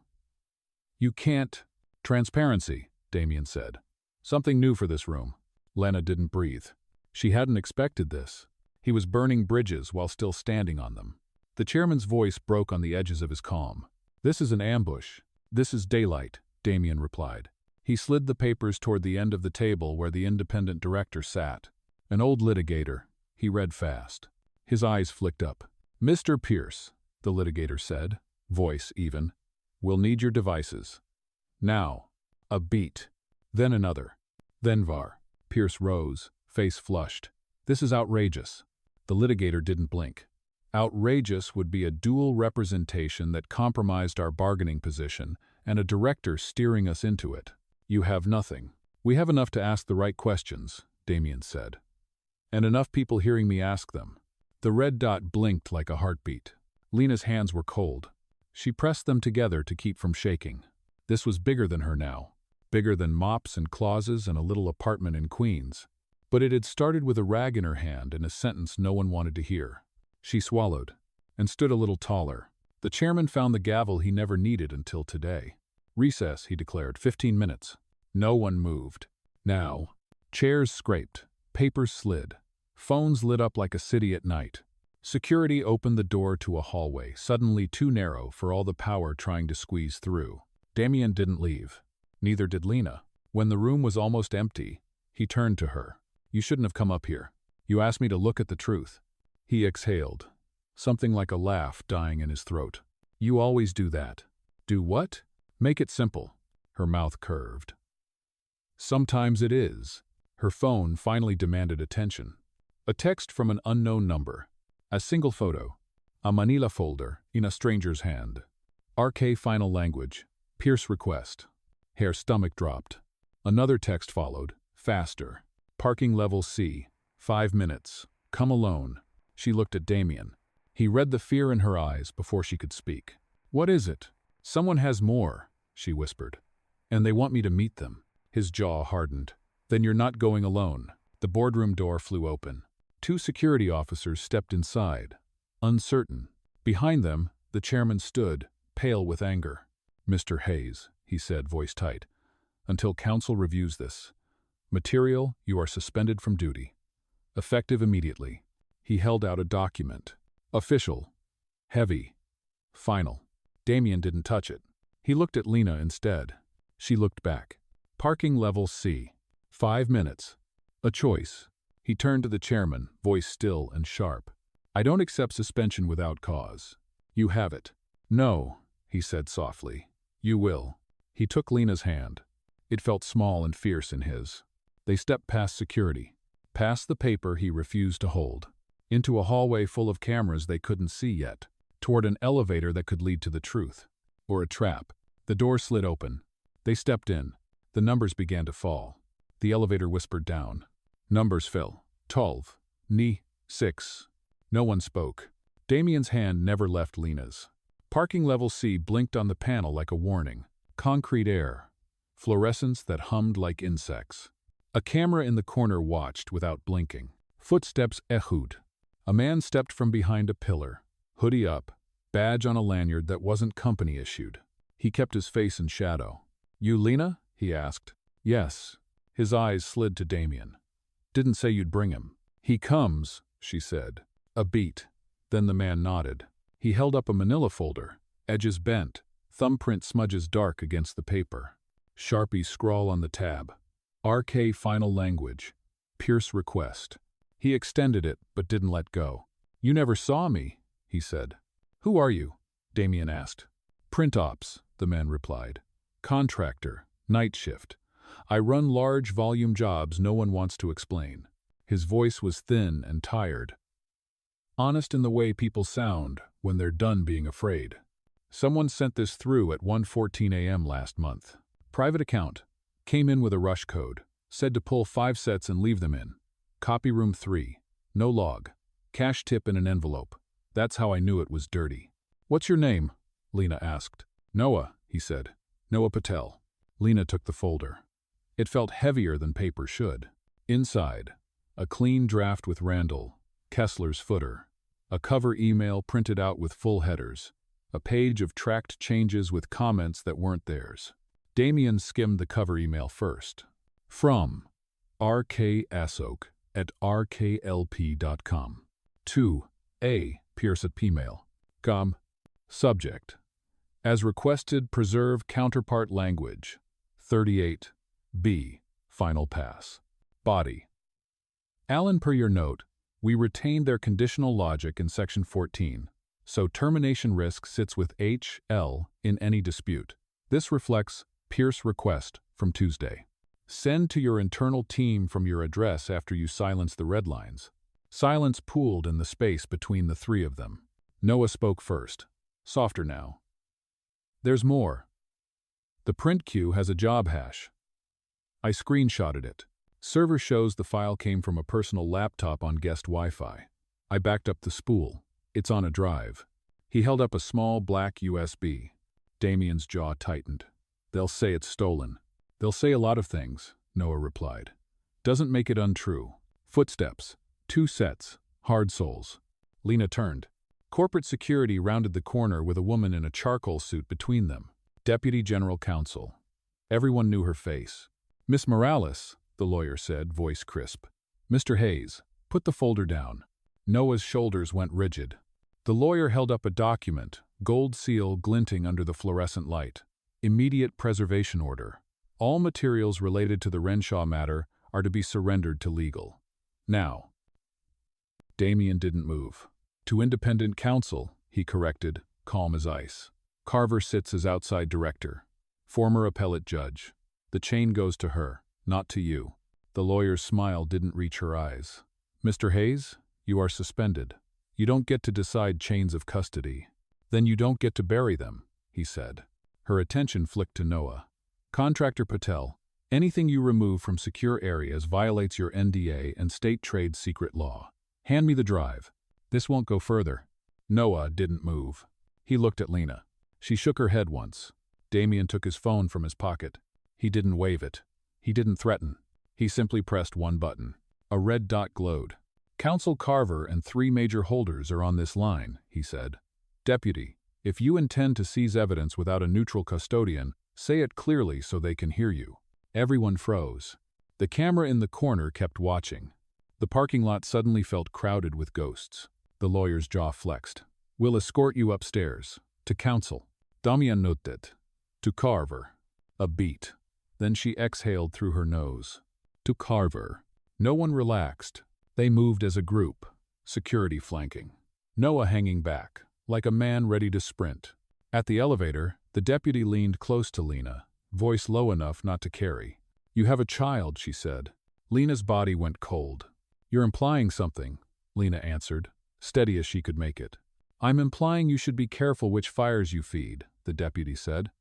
"You can't." "Transparency," Damien said. "Something new for this room." Lena didn't breathe. She hadn't expected this. He was burning bridges while still standing on them. The chairman's voice broke on the edges of his calm. "This is an ambush. This is daylight," Damien replied. He slid the papers toward the end of the table where the independent director sat. "An old litigator," he read fast. His eyes flicked up. "Mr. Pierce," the litigator said, voice even, "we'll need your devices." Now. A beat. Then another. Then var. Pierce rose, face flushed. "This is outrageous." The litigator didn't blink. "Outrageous would be a dual representation that compromised our bargaining position and a director steering us into it. You have nothing." "We have enough to ask the right questions," Damien said. "And enough people hearing me ask them." The red dot blinked like a heartbeat. Lena's hands were cold. She pressed them together to keep from shaking. This was bigger than her now. Bigger than mops and clauses and a little apartment in Queens. But it had started with a rag in her hand and a sentence no one wanted to hear. She swallowed, and stood a little taller. The chairman found the gavel he never needed until today. "Recess," he declared, 15 minutes. No one moved. Now. Chairs scraped. Papers slid. Phones lit up like a city at night. Security opened the door to a hallway, suddenly too narrow for all the power trying to squeeze through. Damien didn't leave. Neither did Lena. When the room was almost empty, he turned to her. "You shouldn't have come up here. You asked me to look at the truth." He exhaled, something like a laugh dying in his throat. "You always do that." "Do what?" "Make it simple." Her mouth curved. "Sometimes it is." Her phone finally demanded attention. A text from an unknown number. A single photo. A manila folder in a stranger's hand. RK final language. Pierce request. Her stomach dropped. Another text followed, faster. Parking level C. 5 minutes. Come alone. She looked at Damien. He read the fear in her eyes before she could speak. "What is it?" "Someone has more," she whispered. "And they want me to meet them." His jaw hardened. "Then you're not going alone." The boardroom door flew open. 2 security officers stepped inside, uncertain. Behind them, the chairman stood, pale with anger. "Mr. Hayes," he said, voice tight, "until counsel reviews this material, you are suspended from duty. Effective immediately." He held out a document. Official. Heavy. Final. Damien didn't touch it. He looked at Lena instead. She looked back. Parking level C. 5 minutes. A choice. He turned to the chairman, voice still and sharp. "I don't accept suspension without cause. You have it." "No," he said softly. "You will." He took Lena's hand. It felt small and fierce in his. They stepped past security, past the paper he refused to hold, into a hallway full of cameras they couldn't see yet, toward an elevator that could lead to the truth. Or a trap. The door slid open. They stepped in. The numbers began to fall. The elevator whispered down. Numbers fell. 12. 6. No one spoke. Damien's hand never left Lena's. Parking level C blinked on the panel like a warning. Concrete air. Fluorescence that hummed like insects. A camera in the corner watched without blinking. Footsteps echoed. A man stepped from behind a pillar, hoodie up, badge on a lanyard that wasn't company issued. He kept his face in shadow. "You Lena?" he asked. "Yes." His eyes slid to Damien. "Didn't say you'd bring him." "He comes," she said. A beat. Then the man nodded. He held up a manila folder, edges bent, thumbprint smudges dark against the paper. Sharpie scrawl on the tab. RK final language. Pierce request. He extended it, but didn't let go. "You never saw me," he said. "Who are you?" Damien asked. "Print ops," the man replied. "Contractor, night shift. I run large volume jobs no one wants to explain." His voice was thin and tired. Honest in the way people sound when they're done being afraid. "Someone sent this through at 1:14 a.m. last month. Private account. Came in with a rush code. Said to pull 5 sets and leave them in. Copy room 3. No log. Cash tip in an envelope. That's how I knew it was dirty." "What's your name?" Lena asked. "Noah," he said. "Noah Patel." Lena took the folder. It felt heavier than paper should. Inside, a clean draft with Randall, Kessler's footer, a cover email printed out with full headers, a page of tracked changes with comments that weren't theirs. Damien skimmed the cover email first. From R.K. Asok at rklp.com. To A. Pierce at pmail.com. Subject. As requested, preserve counterpart language. 38. B. Final pass. Body. Alan, per your note, we retained their conditional logic in Section 14, so termination risk sits with H.L. in any dispute. This reflects Pierce request from Tuesday. Send to your internal team from your address after you silence the red lines. Silence pooled in the space between the 3 of them. Noah spoke first. Softer now. "There's more. The print queue has a job hash. I screenshotted it. Server shows the file came from a personal laptop on guest Wi-Fi. I backed up the spool. It's on a drive." He held up a small black USB. Damien's jaw tightened. "They'll say it's stolen." "They'll say a lot of things," Noah replied. "Doesn't make it untrue." Footsteps. 2 sets. Hard soles. Lena turned. Corporate security rounded the corner with a woman in a charcoal suit between them. Deputy General Counsel. Everyone knew her face. "Miss Morales," the lawyer said, voice crisp. "Mr. Hayes, put the folder down." Noah's shoulders went rigid. The lawyer held up a document, gold seal glinting under the fluorescent light. Immediate preservation order. All materials related to the Renshaw matter are to be surrendered to legal. Now. Damien didn't move. To independent counsel, he corrected, calm as ice. Carver sits as outside director. Former appellate judge. The chain goes to her, not to you. The lawyer's smile didn't reach her eyes. Mr. Hayes, you are suspended. You don't get to decide chains of custody. Then you don't get to bury them, he said. Her attention flicked to Noah. Contractor Patel, anything you remove from secure areas violates your NDA and state trade secret law. Hand me the drive. This won't go further. Noah didn't move. He looked at Lena. She shook her head once. Damien took his phone from his pocket. He didn't wave it. He didn't threaten. He simply pressed one button. A red dot glowed. Counsel Carver and 3 major holders are on this line, he said. Deputy, if you intend to seize evidence without a neutral custodian, say it clearly so they can hear you. Everyone froze. The camera in the corner kept watching. The parking lot suddenly felt crowded with ghosts. The lawyer's jaw flexed. We'll escort you upstairs. To counsel. Damien noted. To Carver. A beat. Then she exhaled through her nose. To Carver. No one relaxed. They moved as a group, security flanking. Noah hanging back, like a man ready to sprint. At the elevator, the deputy leaned close to Lena, voice low enough not to carry. You have a child, she said. Lena's body went cold. You're implying something, Lena answered, steady as she could make it. I'm implying you should be careful which fires you feed, the deputy said.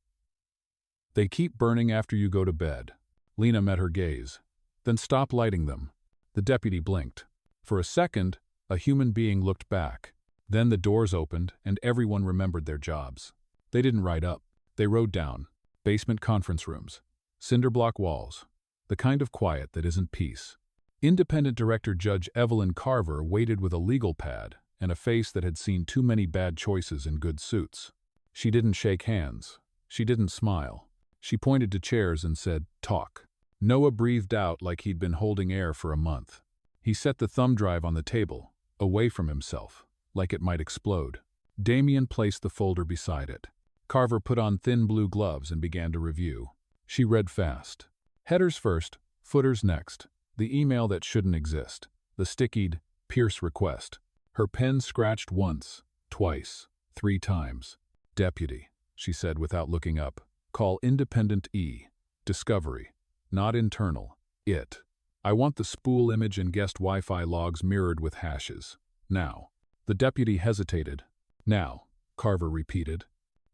They keep burning after you go to bed. Lena met her gaze. Then stop lighting them. The deputy blinked. For a second, a human being looked back. Then the doors opened and everyone remembered their jobs. They didn't ride up. They rode down. Basement conference rooms. Cinderblock walls. The kind of quiet that isn't peace. Independent director Judge Evelyn Carver waited with a legal pad and a face that had seen too many bad choices in good suits. She didn't shake hands. She didn't smile. She pointed to chairs and said, talk. Noah breathed out like he'd been holding air for a month. He set the thumb drive on the table, away from himself, like it might explode. Damien placed the folder beside it. Carver put on thin blue gloves and began to review. She read fast. Headers first, footers next. The email that shouldn't exist. The stickied, Pierce request. Her pen scratched once, twice, 3 times. Deputy, she said without looking up. Call Independent E. Discovery. Not internal. It. I want the spool image and guest Wi-Fi logs mirrored with hashes. Now. The deputy hesitated. Now, Carver repeated.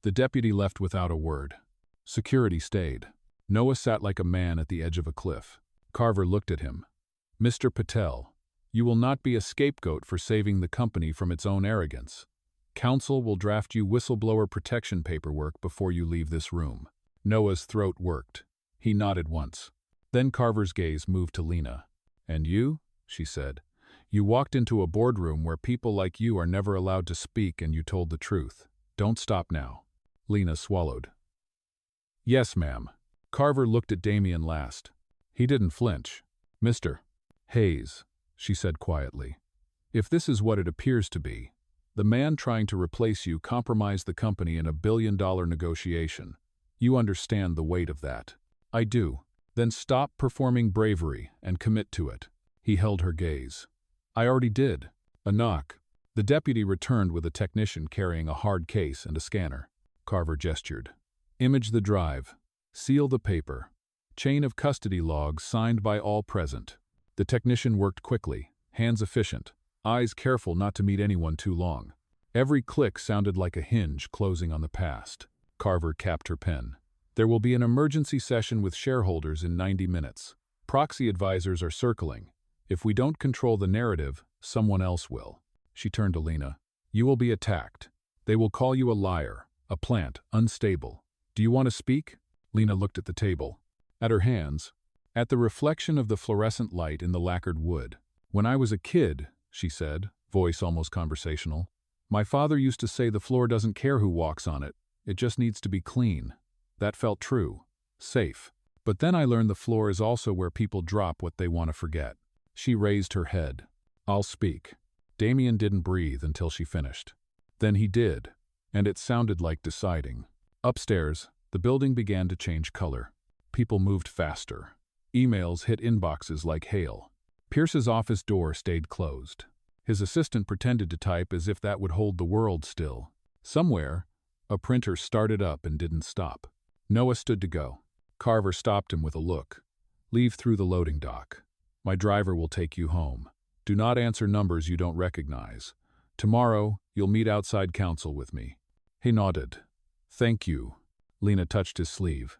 The deputy left without a word. Security stayed. Noah sat like a man at the edge of a cliff. Carver looked at him. Mr. Patel, you will not be a scapegoat for saving the company from its own arrogance. Counsel will draft you whistleblower protection paperwork before you leave this room. Noah's throat worked. He nodded once. Then Carver's gaze moved to Lena. And you, she said, you walked into a boardroom where people like you are never allowed to speak and you told the truth. Don't stop now. Lena swallowed. Yes, ma'am. Carver looked at Damien last. He didn't flinch. Mr. Hayes, she said quietly. If this is what it appears to be, the man trying to replace you compromised the company in a billion-dollar negotiation. You understand the weight of that. I do. Then stop performing bravery and commit to it. He held her gaze. I already did. A knock. The deputy returned with a technician carrying a hard case and a scanner. Carver gestured. Image the drive. Seal the paper. Chain of custody logs signed by all present. The technician worked quickly, hands efficient, eyes careful not to meet anyone too long. Every click sounded like a hinge closing on the past. Carver capped her pen. There will be an emergency session with shareholders in 90 minutes. Proxy advisors are circling. If we don't control the narrative, someone else will. She turned to Lena. You will be attacked. They will call you a liar, a plant, unstable. Do you want to speak? Lena looked at the table. At her hands. At the reflection of the fluorescent light in the lacquered wood. When I was a kid, she said, voice almost conversational, my father used to say the floor doesn't care who walks on it. It just needs to be clean. That felt true. Safe. But then I learned the floor is also where people drop what they want to forget. She raised her head. I'll speak. Damien didn't breathe until she finished. Then he did, and it sounded like deciding. Upstairs, the building began to change color. People moved faster. Emails hit inboxes like hail. Pierce's office door stayed closed. His assistant pretended to type as if that would hold the world still. Somewhere, a printer started up and didn't stop. Noah stood to go. Carver stopped him with a look. "Leave through the loading dock. My driver will take you home. Do not answer numbers you don't recognize. Tomorrow, you'll meet outside counsel with me." He nodded. "Thank you." Lena touched his sleeve.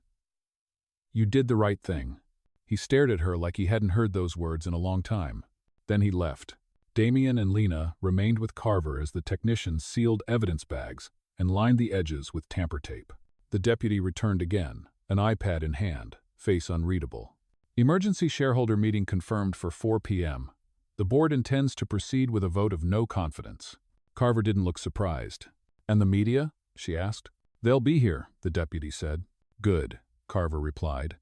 "You did the right thing." He stared at her like he hadn't heard those words in a long time. Then he left. Damien and Lena remained with Carver as the technicians sealed evidence bags and lined the edges with tamper tape. The deputy returned again, an iPad in hand, face unreadable. Emergency shareholder meeting confirmed for 4 p.m. The board intends to proceed with a vote of no confidence. Carver didn't look surprised. "And the media?" she asked. "They'll be here," the deputy said. "Good," Carver replied.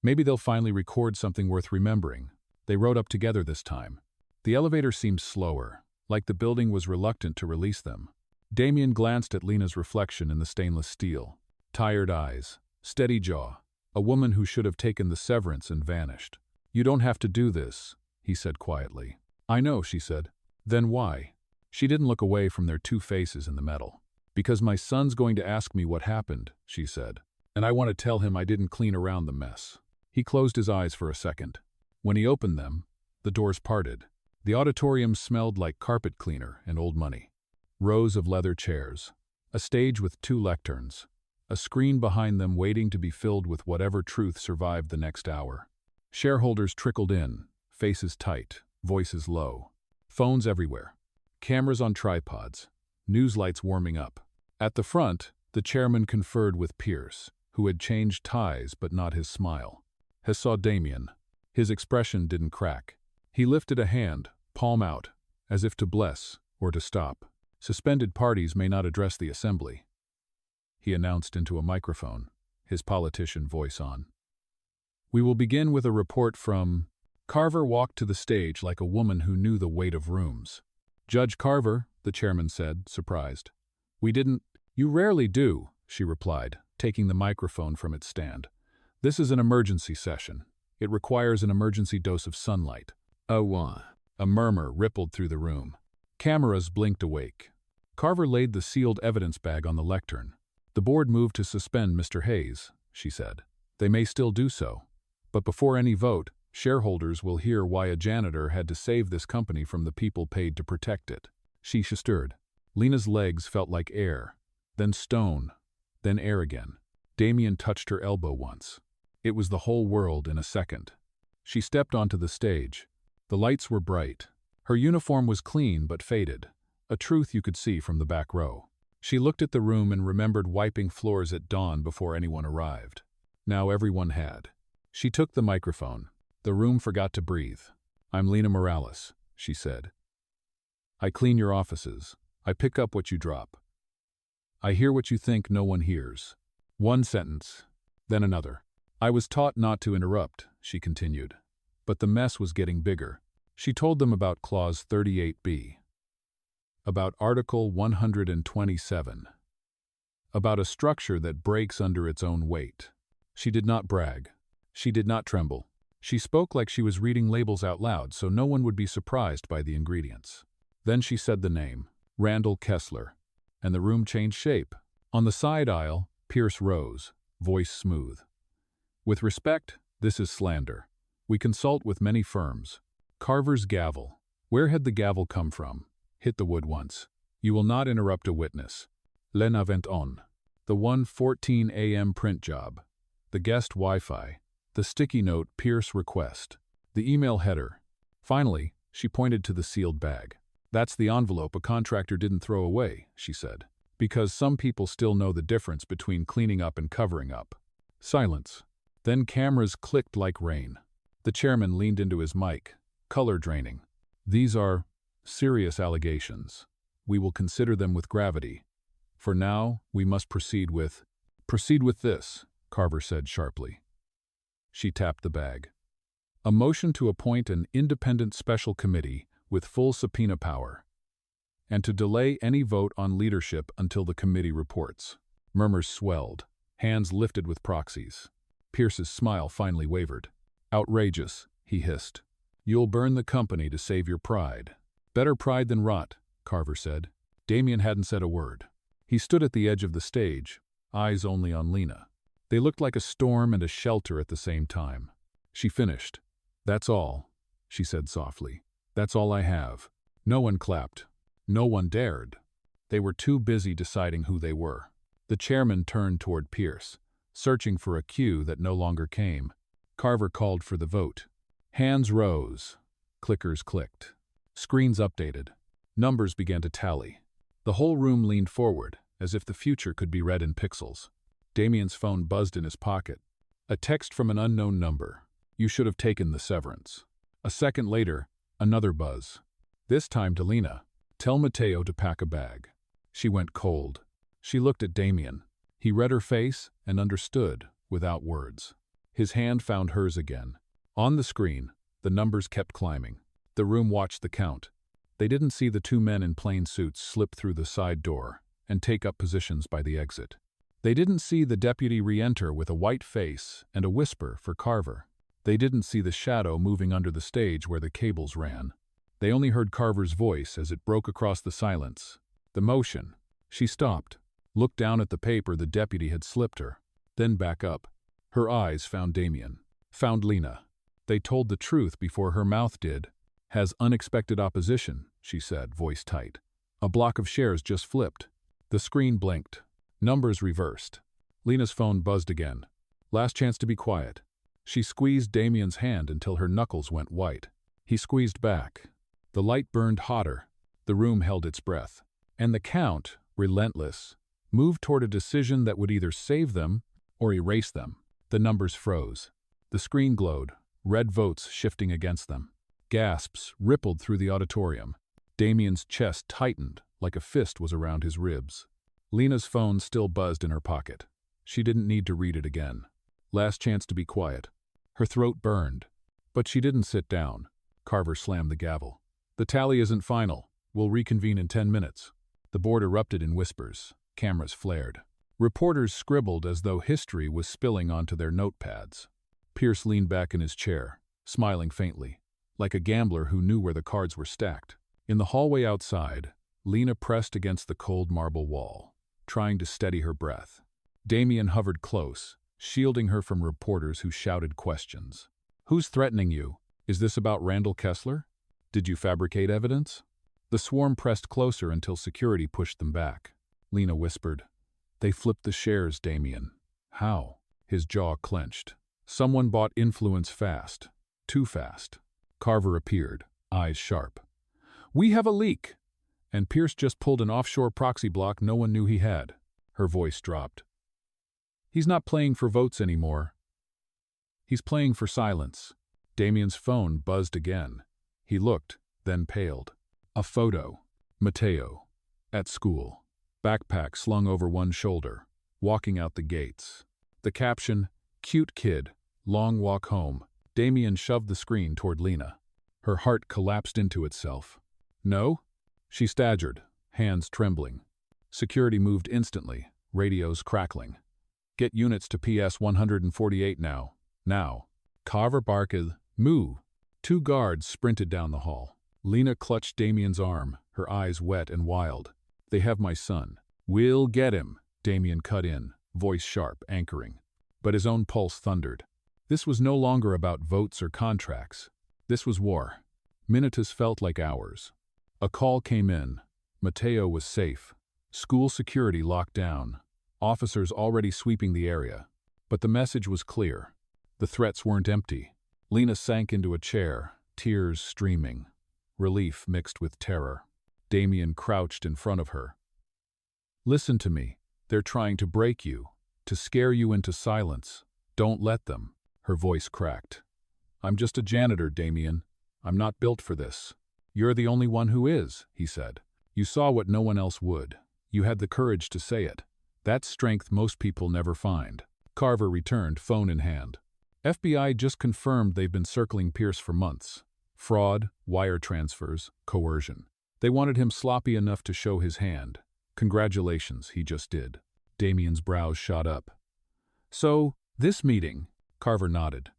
"Maybe they'll finally record something worth remembering." They rode up together this time. The elevator seemed slower, like the building was reluctant to release them. Damien glanced at Lena's reflection in the stainless steel. Tired eyes, steady jaw, a woman who should have taken the severance and vanished. "You don't have to do this," he said quietly. "I know," she said. "Then why?" She didn't look away from their two faces in the metal. "Because my son's going to ask me what happened," she said. "And I want to tell him I didn't clean around the mess." He closed his eyes for a second. When he opened them, the doors parted. The auditorium smelled like carpet cleaner and old money. Rows of leather chairs. A stage with 2 lecterns. A screen behind them waiting to be filled with whatever truth survived the next hour. Shareholders trickled in, faces tight, voices low. Phones everywhere. Cameras on tripods. News lights warming up. At the front, the chairman conferred with Pierce, who had changed ties but not his smile. He saw Damien. His expression didn't crack. He lifted a hand, palm out, as if to bless or to stop. "Suspended parties may not address the assembly," he announced into a microphone, his politician voice on. "We will begin with a report from—" Carver walked to the stage like a woman who knew the weight of rooms. "Judge Carver," the chairman said, surprised. "We didn't—" "You rarely do," she replied, taking the microphone from its stand. "This is an emergency session. It requires an emergency dose of sunlight." A murmur rippled through the room. Cameras blinked awake. Carver laid the sealed evidence bag on the lectern. "The board moved to suspend Mr. Hayes," she said. "They may still do so. But before any vote, shareholders will hear why a janitor had to save this company from the people paid to protect it." She stirred. Lena's legs felt like air, then stone, then air again. Damien touched her elbow once. It was the whole world in a second. She stepped onto the stage. The lights were bright. Her uniform was clean but faded, a truth you could see from the back row. She looked at the room and remembered wiping floors at dawn before anyone arrived. Now everyone had. She took the microphone. The room forgot to breathe. "I'm Lena Morales," she said. "I clean your offices. I pick up what you drop. I hear what you think no one hears." One sentence, then another. "I was taught not to interrupt," she continued. But the mess was getting bigger. She told them about Clause 38B. About Article 127. About a structure that breaks under its own weight. She did not brag. She did not tremble. She spoke like she was reading labels out loud so no one would be surprised by the ingredients. Then she said the name, Randall Kessler, and the room changed shape. On the side aisle, Pierce rose, voice smooth. "With respect, this is slander. We consult with many firms." Carver's gavel. Where had the gavel come from? Hit the wood once. "You will not interrupt a witness." Le 91. The 1:14 a.m. print job. The guest Wi-Fi. The sticky note Pierce request. The email header. Finally, she pointed to the sealed bag. "That's the envelope a contractor didn't throw away," she said. "Because some people still know the difference between cleaning up and covering up." Silence. Then cameras clicked like rain. The chairman leaned into his mic, color draining. "These are serious allegations. We will consider them with gravity. For now, we must proceed with—" "Proceed with this," Carver said sharply. She tapped the bag. "A motion to appoint an independent special committee with full subpoena power, and to delay any vote on leadership until the committee reports." Murmurs swelled, hands lifted with proxies. Pierce's smile finally wavered. Outrageous, he hissed. You'll burn the company to save your pride. Better pride than rot, Carver said. Damien hadn't said a word. He stood at the edge of the stage, eyes only on Lena. They looked like a storm and a shelter at the same time. She finished. That's all, she said softly. That's all I have. No one clapped. No one dared. They were too busy deciding who they were. The chairman turned toward Pierce, searching for a cue that no longer came. Carver called for the vote. Hands rose. Clickers clicked. Screens updated. Numbers began to tally. The whole room leaned forward, as if the future could be read in pixels. Damien's phone buzzed in his pocket. A text from an unknown number. You should have taken the severance. A second later, another buzz. This time to Lena. Tell Mateo to pack a bag. She went cold. She looked at Damien. He read her face and understood, without words. His hand found hers again. On the screen, the numbers kept climbing. The room watched the count. They didn't see the two men in plain suits slip through the side door and take up positions by the exit. They didn't see the deputy re-enter with a white face and a whisper for Carver. They didn't see the shadow moving under the stage where the cables ran. They only heard Carver's voice as it broke across the silence. The motion. She stopped, looked down at the paper the deputy had slipped her, then back up. Her eyes found Damien, found Lena. They told the truth before her mouth did. Has unexpected opposition, she said, voice tight. A block of shares just flipped. The screen blinked. Numbers reversed. Lena's phone buzzed again. Last chance to be quiet. She squeezed Damien's hand until her knuckles went white. He squeezed back. The light burned hotter. The room held its breath. And the count, relentless, moved toward a decision that would either save them or erase them. The numbers froze. The screen glowed, red votes shifting against them. Gasps rippled through the auditorium. Damien's chest tightened like a fist was around his ribs. Lena's phone still buzzed in her pocket. She didn't need to read it again. Last chance to be quiet. Her throat burned. But she didn't sit down. Carver slammed the gavel. The tally isn't final. We'll reconvene in 10 minutes. The board erupted in whispers. Cameras flared. Reporters scribbled as though history was spilling onto their notepads. Pierce leaned back in his chair, smiling faintly, like a gambler who knew where the cards were stacked. In the hallway outside, Lena pressed against the cold marble wall, trying to steady her breath. Damien hovered close, shielding her from reporters who shouted questions. Who's threatening you? Is this about Randall Kessler? Did you fabricate evidence? The swarm pressed closer until security pushed them back. Lena whispered, They flipped the shares, Damien. How? His jaw clenched. Someone bought influence fast. Too fast. Carver appeared, eyes sharp. We have a leak. And Pierce just pulled an offshore proxy block no one knew he had. Her voice dropped. He's not playing for votes anymore. He's playing for silence. Damien's phone buzzed again. He looked, then paled. A photo. Mateo. At school. Backpack slung over one shoulder. Walking out the gates. The caption, Cute kid. Long walk home. Damien shoved the screen toward Lena. Her heart collapsed into itself. No? She staggered, hands trembling. Security moved instantly, radios crackling. Get units to PS 148 now. Now. Carver barked, Moo. Two guards sprinted down the hall. Lena clutched Damien's arm, her eyes wet and wild. They have my son. We'll get him, Damien cut in, voice sharp, anchoring. But his own pulse thundered. This was no longer about votes or contracts. This was war. Minutes felt like hours. A call came in. Mateo was safe. School security locked down. Officers already sweeping the area. But the message was clear. The threats weren't empty. Lena sank into a chair, tears streaming. Relief mixed with terror. Damien crouched in front of her. Listen to me. They're trying to break you, to scare you into silence. Don't let them. Her voice cracked. I'm just a janitor, Damien. I'm not built for this. You're the only one who is, he said. You saw what no one else would. You had the courage to say it. That's strength most people never find. Carver returned, phone in hand. FBI just confirmed they've been circling Pierce for months. Fraud, wire transfers, coercion. They wanted him sloppy enough to show his hand. Congratulations, he just did. Damien's brows shot up. So, this meeting, Carver nodded.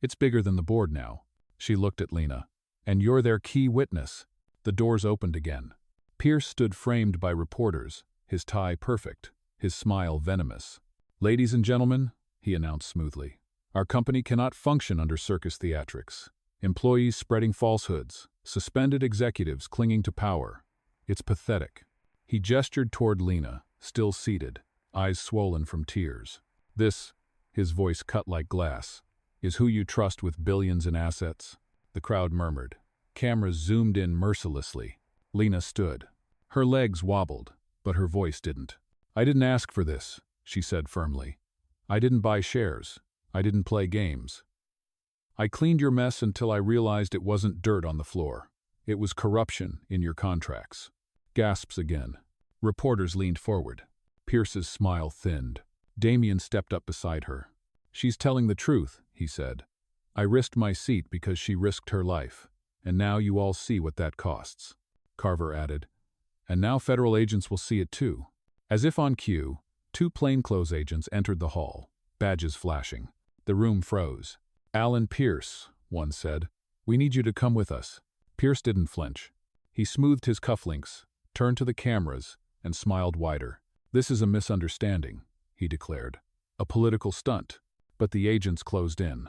It's bigger than the board now. She looked at Lena. And you're their key witness. The doors opened again. Pierce stood framed by reporters, his tie perfect, his smile venomous. Ladies and gentlemen, he announced smoothly, our company cannot function under circus theatrics. Employees spreading falsehoods, suspended executives clinging to power. It's pathetic. He gestured toward Lena, still seated, eyes swollen from tears. This, his voice cut like glass, is who you trust with billions in assets? The crowd murmured. Cameras zoomed in mercilessly. Lena stood. Her legs wobbled, but her voice didn't. I didn't ask for this, she said firmly. I didn't buy shares. I didn't play games. I cleaned your mess until I realized it wasn't dirt on the floor. It was corruption in your contracts. Gasps again. Reporters leaned forward. Pierce's smile thinned. Damien stepped up beside her. She's telling the truth, he said. I risked my seat because she risked her life. And now you all see what that costs. Carver added. And now federal agents will see it too. As if on cue, 2 plainclothes agents entered the hall, badges flashing. The room froze. Alan Pierce, one said. We need you to come with us. Pierce didn't flinch. He smoothed his cufflinks, turned to the cameras, and smiled wider. This is a misunderstanding, he declared. A political stunt. But the agents closed in.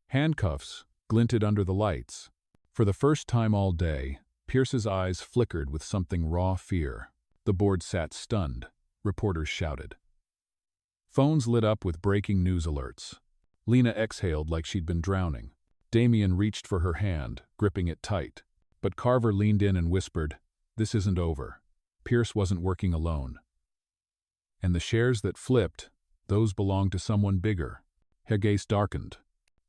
Handcuffs glinted under the lights. For the first time all day, Pierce's eyes flickered with something raw fear. The board sat stunned. Reporters shouted. Phones lit up with breaking news alerts. Lena exhaled like she'd been drowning. Damien reached for her hand, gripping it tight. But Carver leaned in and whispered, This isn't over. Pierce wasn't working alone. And the shares that flipped, those belonged to someone bigger. Her gaze darkened.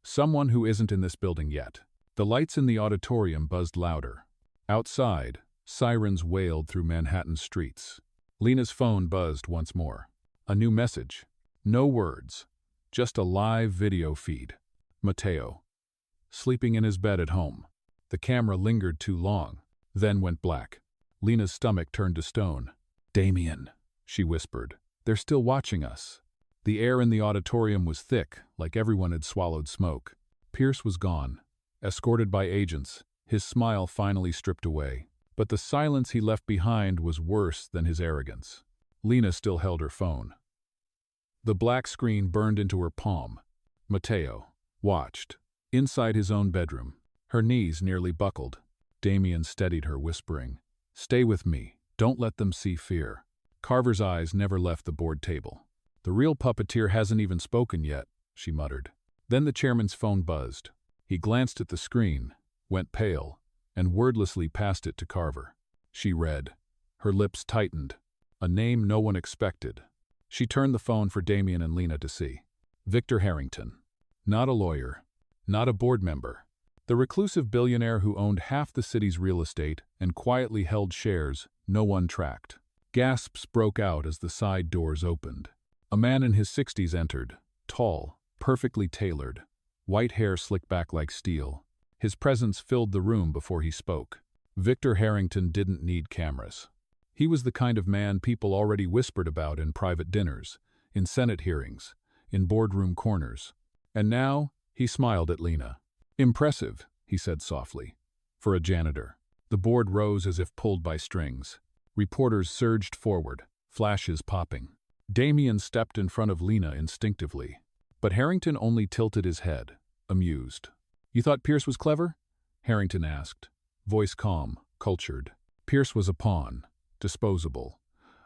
Someone who isn't in this building yet. The lights in the auditorium buzzed louder. Outside, sirens wailed through Manhattan streets. Lena's phone buzzed once more. A new message. No words. Just a live video feed. Mateo. Sleeping in his bed at home. The camera lingered too long, then went black. Lena's stomach turned to stone. Damien, she whispered. They're still watching us. The air in the auditorium was thick, like everyone had swallowed smoke. Pierce was gone. Escorted by agents, his smile finally stripped away. But the silence he left behind was worse than his arrogance. Lena still held her phone. The black screen burned into her palm. Mateo watched. Inside his own bedroom, her knees nearly buckled. Damien steadied her, whispering, Stay with me. Don't let them see fear. Carver's eyes never left the board table. The real puppeteer hasn't even spoken yet, she muttered. Then the chairman's phone buzzed. He glanced at the screen, went pale, and wordlessly passed it to Carver. She read. Her lips tightened. A name no one expected. She turned the phone for Damien and Lena to see. Victor Harrington. Not a lawyer. Not a board member. The reclusive billionaire who owned half the city's real estate and quietly held shares no one tracked. Gasps broke out as the side doors opened. A man in his 60s entered, tall, perfectly tailored, white hair slicked back like steel. His presence filled the room before he spoke. Victor Harrington didn't need cameras. He was the kind of man people already whispered about in private dinners, in Senate hearings, in boardroom corners. And now, he smiled at Lena. Impressive, he said softly. For a janitor. The board rose as if pulled by strings. Reporters surged forward, flashes popping. Damien stepped in front of Lena instinctively. But Harrington only tilted his head, amused. You thought Pierce was clever? Harrington asked, voice calm, cultured. Pierce was a pawn, disposable.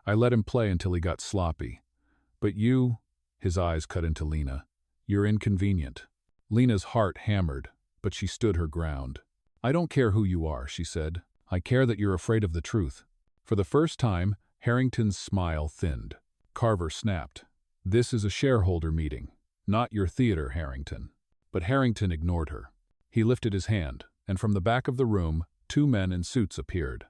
I let him play until he got sloppy. But you, his eyes cut into Lena, you're inconvenient. Lena's heart hammered, but she stood her ground. I don't care who you are, she said. I care that you're afraid of the truth. For the first time, Harrington's smile thinned. Carver snapped. This is a shareholder meeting, not your theater, Harrington. But Harrington ignored her. He lifted his hand, and from the back of the room, 2 men in suits appeared.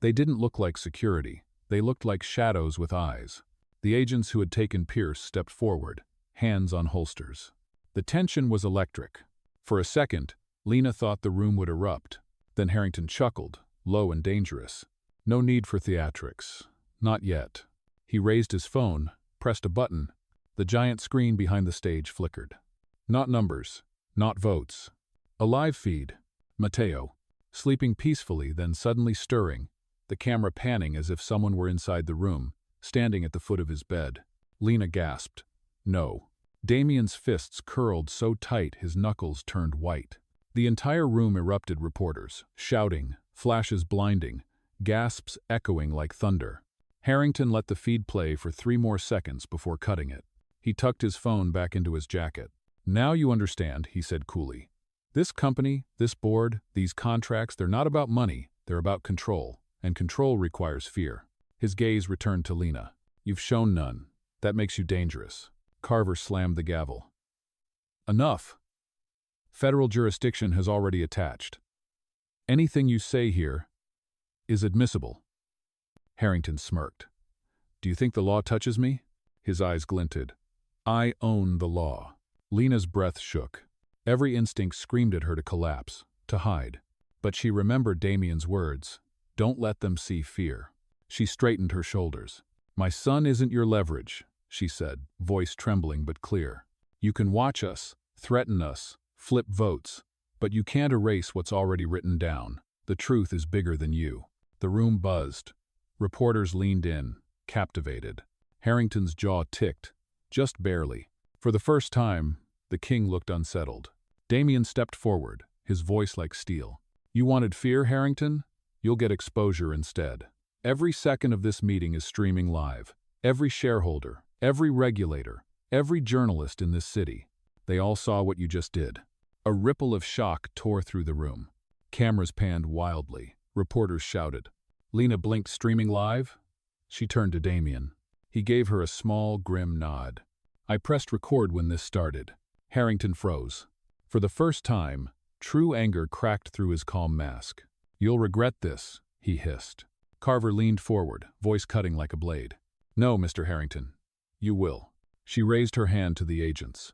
They didn't look like security. They looked like shadows with eyes. The agents who had taken Pierce stepped forward, hands on holsters. The tension was electric. For a second, Lena thought the room would erupt. Then Harrington chuckled, low and dangerous. No need for theatrics. Not yet. He raised his phone, pressed a button. The giant screen behind the stage flickered. Not numbers. Not votes. A live feed. Mateo, sleeping peacefully, then suddenly stirring, the camera panning as if someone were inside the room, standing at the foot of his bed. Lena gasped. No. Damien's fists curled so tight his knuckles turned white. The entire room erupted, reporters, shouting, flashes blinding, gasps echoing like thunder. Harrington let the feed play for 3 more seconds before cutting it. He tucked his phone back into his jacket. Now you understand, he said coolly. This company, this board, these contracts, they're not about money, they're about control, and control requires fear. His gaze returned to Lena. You've shown none. That makes you dangerous. Carver slammed the gavel. Enough. Federal jurisdiction has already attached. Anything you say here is admissible. Harrington smirked. Do you think the law touches me? His eyes glinted. I own the law. Lena's breath shook. Every instinct screamed at her to collapse, to hide. But she remembered Damien's words. Don't let them see fear. She straightened her shoulders. My son isn't your leverage, she said, voice trembling but clear. You can watch us, threaten us, flip votes, but you can't erase what's already written down. The truth is bigger than you. The room buzzed. Reporters leaned in, captivated. Harrington's jaw ticked, just barely. For the first time, the king looked unsettled. Damien stepped forward, his voice like steel. You wanted fear, Harrington? You'll get exposure instead. Every second of this meeting is streaming live. Every shareholder, every regulator, every journalist in this city. They all saw what you just did. A ripple of shock tore through the room. Cameras panned wildly. Reporters shouted. Lena blinked. Streaming live? She turned to Damien. He gave her a small, grim nod. I pressed record when this started. Harrington froze. For the first time, true anger cracked through his calm mask. You'll regret this, he hissed. Carver leaned forward, voice cutting like a blade. No, Mr. Harrington. You will. She raised her hand to the agents.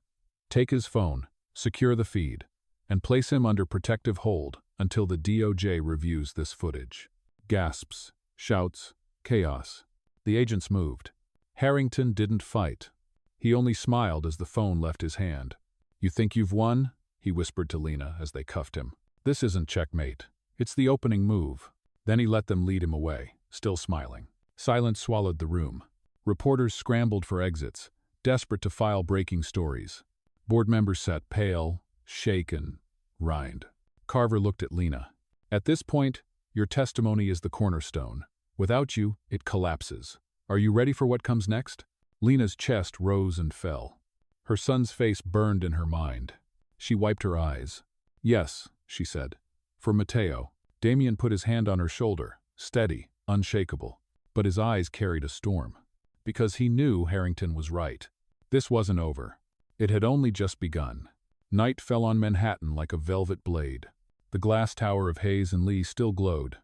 Take his phone, secure the feed, and place him under protective hold until the DOJ reviews this footage. Gasps, shouts, chaos. The agents moved. Harrington didn't fight. He only smiled as the phone left his hand. You think you've won? He whispered to Lena as they cuffed him. This isn't checkmate. It's the opening move. Then he let them lead him away, still smiling. Silence swallowed the room. Reporters scrambled for exits, desperate to file breaking stories. Board members sat pale, shaken, rind. Carver looked at Lena. At this point, your testimony is the cornerstone. Without you, it collapses. Are you ready for what comes next? Lena's chest rose and fell. Her son's face burned in her mind. She wiped her eyes. Yes, she said. For Mateo. Damien put his hand on her shoulder, steady, unshakable. But his eyes carried a storm. Because he knew Harrington was right. This wasn't over. It had only just begun. Night fell on Manhattan like a velvet blade. The glass tower of Hayes and Lee still glowed.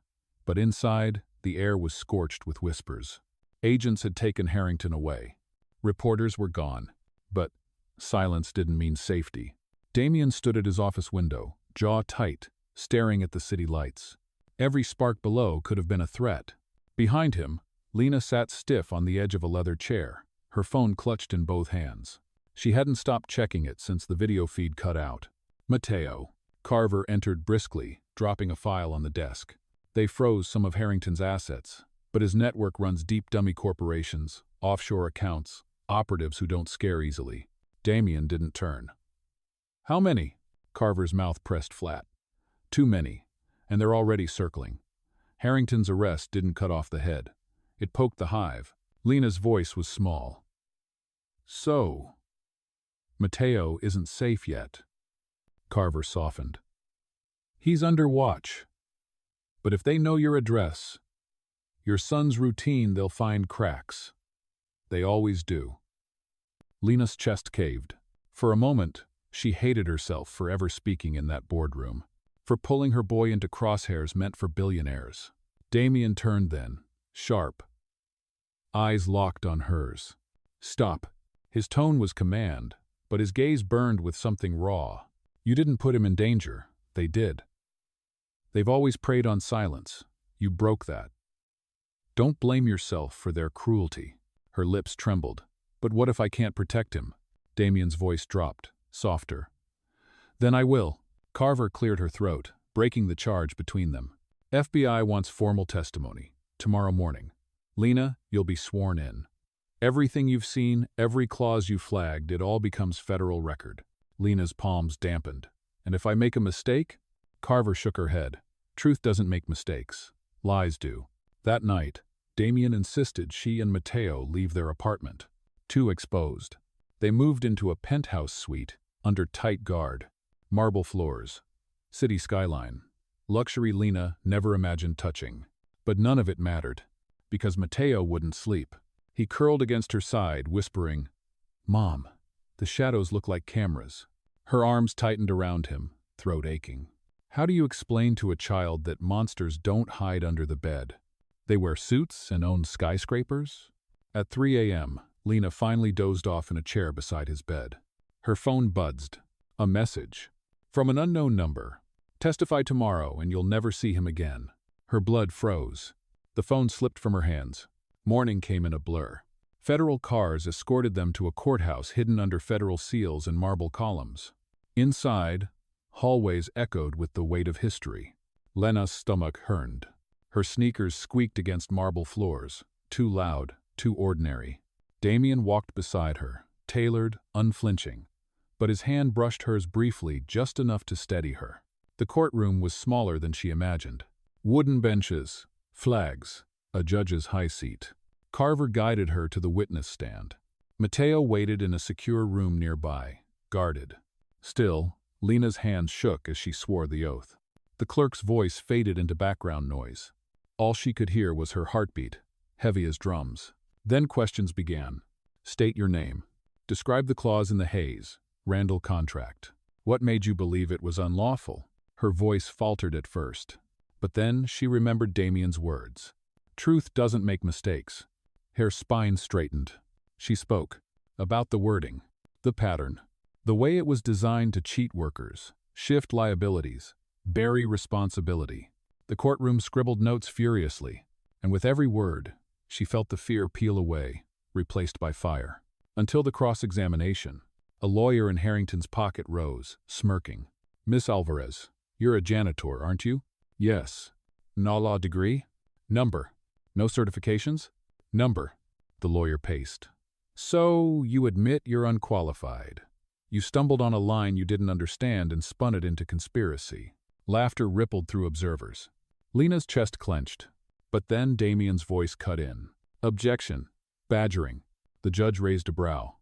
But inside, the air was scorched with whispers. Agents had taken Harrington away. Reporters were gone. But silence didn't mean safety. Damien stood at his office window, jaw tight, staring at the city lights. Every spark below could have been a threat. Behind him, Lena sat stiff on the edge of a leather chair, her phone clutched in both hands. She hadn't stopped checking it since the video feed cut out. Mateo. Carver entered briskly, dropping a file on the desk. They froze some of Harrington's assets, but his network runs deep. Dummy corporations, offshore accounts, operatives who don't scare easily. Damien didn't turn. How many? Carver's mouth pressed flat. Too many, and they're already circling. Harrington's arrest didn't cut off the head. It poked the hive. Lena's voice was small. So, Mateo isn't safe yet. Carver softened. He's under watch. But if they know your address, your son's routine, they'll find cracks. They always do. Lena's chest caved. For a moment, she hated herself for ever speaking in that boardroom, for pulling her boy into crosshairs meant for billionaires. Damien turned then, sharp. Eyes locked on hers. Stop. His tone was command, but his gaze burned with something raw. You didn't put him in danger. They did. They've always preyed on silence. You broke that. Don't blame yourself for their cruelty. Her lips trembled. But what if I can't protect him? Damien's voice dropped. Softer. Then I will. Carver cleared her throat, breaking the charge between them. FBI wants formal testimony. Tomorrow morning. Lena, you'll be sworn in. Everything you've seen, every clause you flagged, it all becomes federal record. Lena's palms dampened. And if I make a mistake? Carver shook her head. Truth doesn't make mistakes. Lies do. That night, Damien insisted she and Matteo leave their apartment. Too exposed. They moved into a penthouse suite, under tight guard. Marble floors. City skyline. Luxury Lena never imagined touching. But none of it mattered, because Matteo wouldn't sleep. He curled against her side, whispering, "Mom, the shadows look like cameras." Her arms tightened around him, throat aching. How do you explain to a child that monsters don't hide under the bed? They wear suits and own skyscrapers? At 3 a.m., Lena finally dozed off in a chair beside his bed. Her phone buzzed. A message. From an unknown number. Testify tomorrow and you'll never see him again. Her blood froze. The phone slipped from her hands. Morning came in a blur. Federal cars escorted them to a courthouse hidden under federal seals and marble columns. Inside, hallways echoed with the weight of history. Lena's stomach churned. Her sneakers squeaked against marble floors. Too loud, too ordinary. Damien walked beside her, tailored, unflinching. But his hand brushed hers briefly, just enough to steady her. The courtroom was smaller than she imagined. Wooden benches, flags, a judge's high seat. Carver guided her to the witness stand. Matteo waited in a secure room nearby, guarded. Still, Lena's hands shook as she swore the oath. The clerk's voice faded into background noise. All she could hear was her heartbeat, heavy as drums. Then questions began. State your name. Describe the clause in the haze. Randall contract. What made you believe it was unlawful? Her voice faltered at first. But then she remembered Damien's words. Truth doesn't make mistakes. Her spine straightened. She spoke. About the wording. The pattern. The way it was designed to cheat workers, shift liabilities, bury responsibility. The courtroom scribbled notes furiously, and with every word, she felt the fear peel away, replaced by fire. Until the cross-examination, a lawyer in Harrington's pocket rose, smirking. Miss Alvarez, you're a janitor, aren't you? Yes. No law degree? Number. No certifications? Number. The lawyer paced. So, you admit you're unqualified. You stumbled on a line you didn't understand and spun it into conspiracy. Laughter rippled through observers. Lena's chest clenched. But then Damien's voice cut in. Objection. Badgering. The judge raised a brow.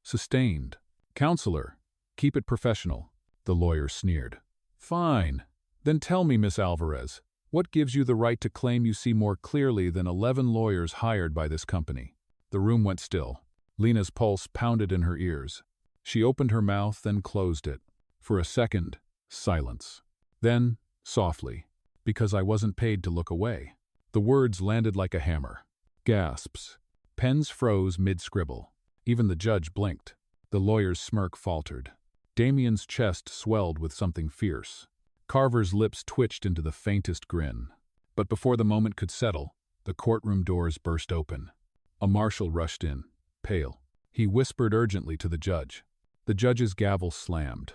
Sustained. Counselor. Keep it professional. The lawyer sneered. Fine. Then tell me, Miss Alvarez, what gives you the right to claim you see more clearly than 11 lawyers hired by this company? The room went still. Lena's pulse pounded in her ears. She opened her mouth, then closed it. For a second, silence. Then, softly, because I wasn't paid to look away. The words landed like a hammer. Gasps. Pens froze mid-scribble. Even the judge blinked. The lawyer's smirk faltered. Damien's chest swelled with something fierce. Carver's lips twitched into the faintest grin. But before the moment could settle, the courtroom doors burst open. A marshal rushed in, pale. He whispered urgently to the judge. The judge's gavel slammed.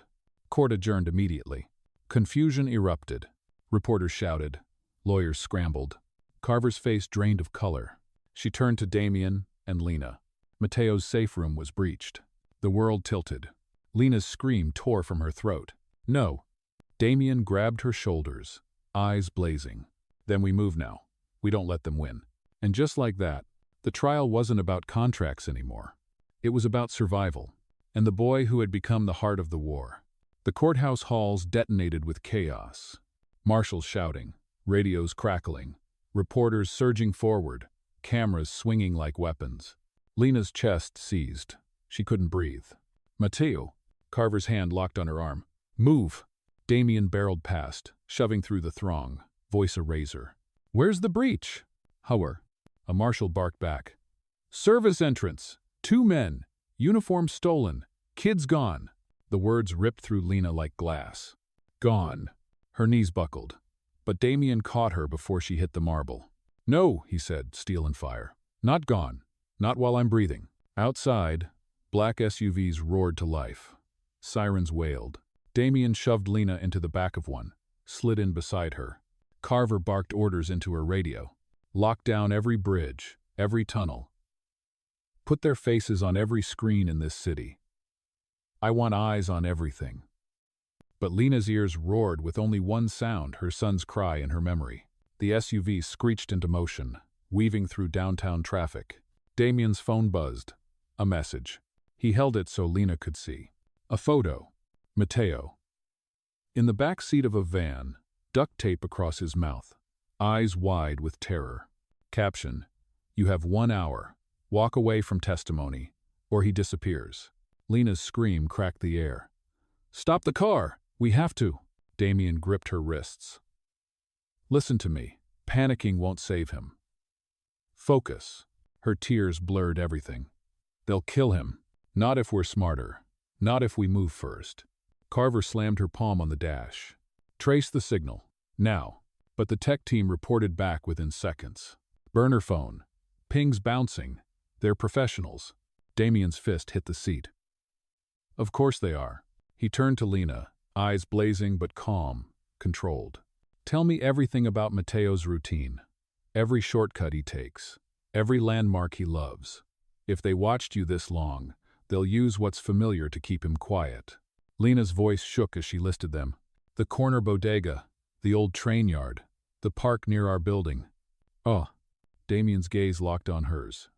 Court adjourned immediately. Confusion erupted. Reporters shouted. Lawyers scrambled. Carver's face drained of color. She turned to Damien and Lena. Matteo's safe room was breached. The world tilted. Lena's scream tore from her throat. No. Damien grabbed her shoulders, eyes blazing. Then we move now. We don't let them win. And just like that, the trial wasn't about contracts anymore. It was about survival, and the boy who had become the heart of the war. The courthouse halls detonated with chaos. Marshals shouting, radios crackling, reporters surging forward, cameras swinging like weapons. Lena's chest seized. She couldn't breathe. Matteo. Carver's hand locked on her arm. Move. Damien barreled past, shoving through the throng, voice a razor. Where's the breach? Hower. A marshal barked back. Service entrance. 2 men. Uniform stolen. Kids gone. The words ripped through Lena like glass. Gone. Her knees buckled. But Damien caught her before she hit the marble. No, he said, steel and fire. Not gone. Not while I'm breathing. Outside, black SUVs roared to life. Sirens wailed. Damien shoved Lena into the back of one, slid in beside her. Carver barked orders into her radio. Lock down every bridge, every tunnel. Put their faces on every screen in this city. I want eyes on everything. But Lena's ears roared with only one sound, her son's cry in her memory. The SUV screeched into motion, weaving through downtown traffic. Damien's phone buzzed. A message. He held it so Lena could see. A photo. Matteo. In the back seat of a van, duct tape across his mouth, eyes wide with terror. Caption: You have 1 hour. Walk away from testimony, or he disappears. Lena's scream cracked the air. Stop the car! We have to! Damien gripped her wrists. Listen to me. Panicking won't save him. Focus. Her tears blurred everything. They'll kill him. Not if we're smarter. Not if we move first. Carver slammed her palm on the dash. Trace the signal. Now. But the tech team reported back within seconds. Burner phone. Pings bouncing. They're professionals. Damien's fist hit the seat. Of course they are. He turned to Lena, eyes blazing but calm, controlled. Tell me everything about Matteo's routine. Every shortcut he takes. Every landmark he loves. If they watched you this long, they'll use what's familiar to keep him quiet. Lena's voice shook as she listed them. The corner bodega, the old train yard, the park near our building. Oh, Damien's gaze locked on hers.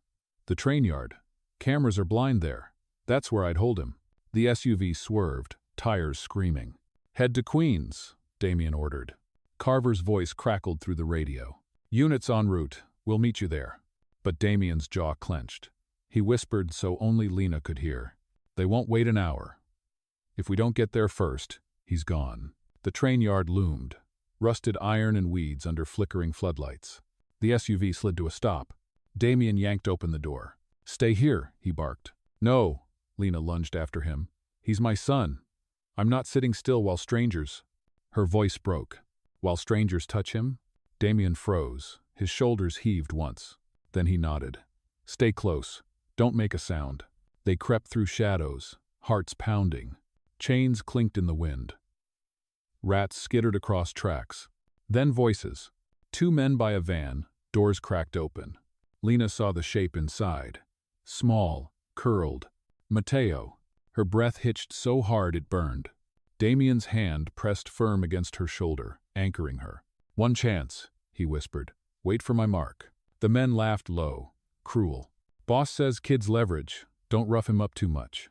The train yard. Cameras are blind there. That's where I'd hold him. The SUV swerved, tires screaming. Head to Queens, Damien ordered. Carver's voice crackled through the radio. Units en route. We'll meet you there. But Damien's jaw clenched. He whispered so only Lena could hear. They won't wait an hour. If we don't get there first, he's gone. The train yard loomed, rusted iron and weeds under flickering floodlights. The SUV slid to a stop. Damien yanked open the door. Stay here, he barked. No, Lena lunged after him. He's my son. I'm not sitting still while strangers. Her voice broke. While strangers touch him? Damien froze. His shoulders heaved once. Then he nodded. Stay close. Don't make a sound. They crept through shadows, hearts pounding. Chains clinked in the wind. Rats skittered across tracks. Then voices. 2 men by a van, doors cracked open. Lena saw the shape inside. Small, curled. Matteo. Her breath hitched so hard it burned. Damien's hand pressed firm against her shoulder, anchoring her. One chance, he whispered. Wait for my mark. The men laughed low, cruel. Boss says kids leverage. Don't rough him up too much.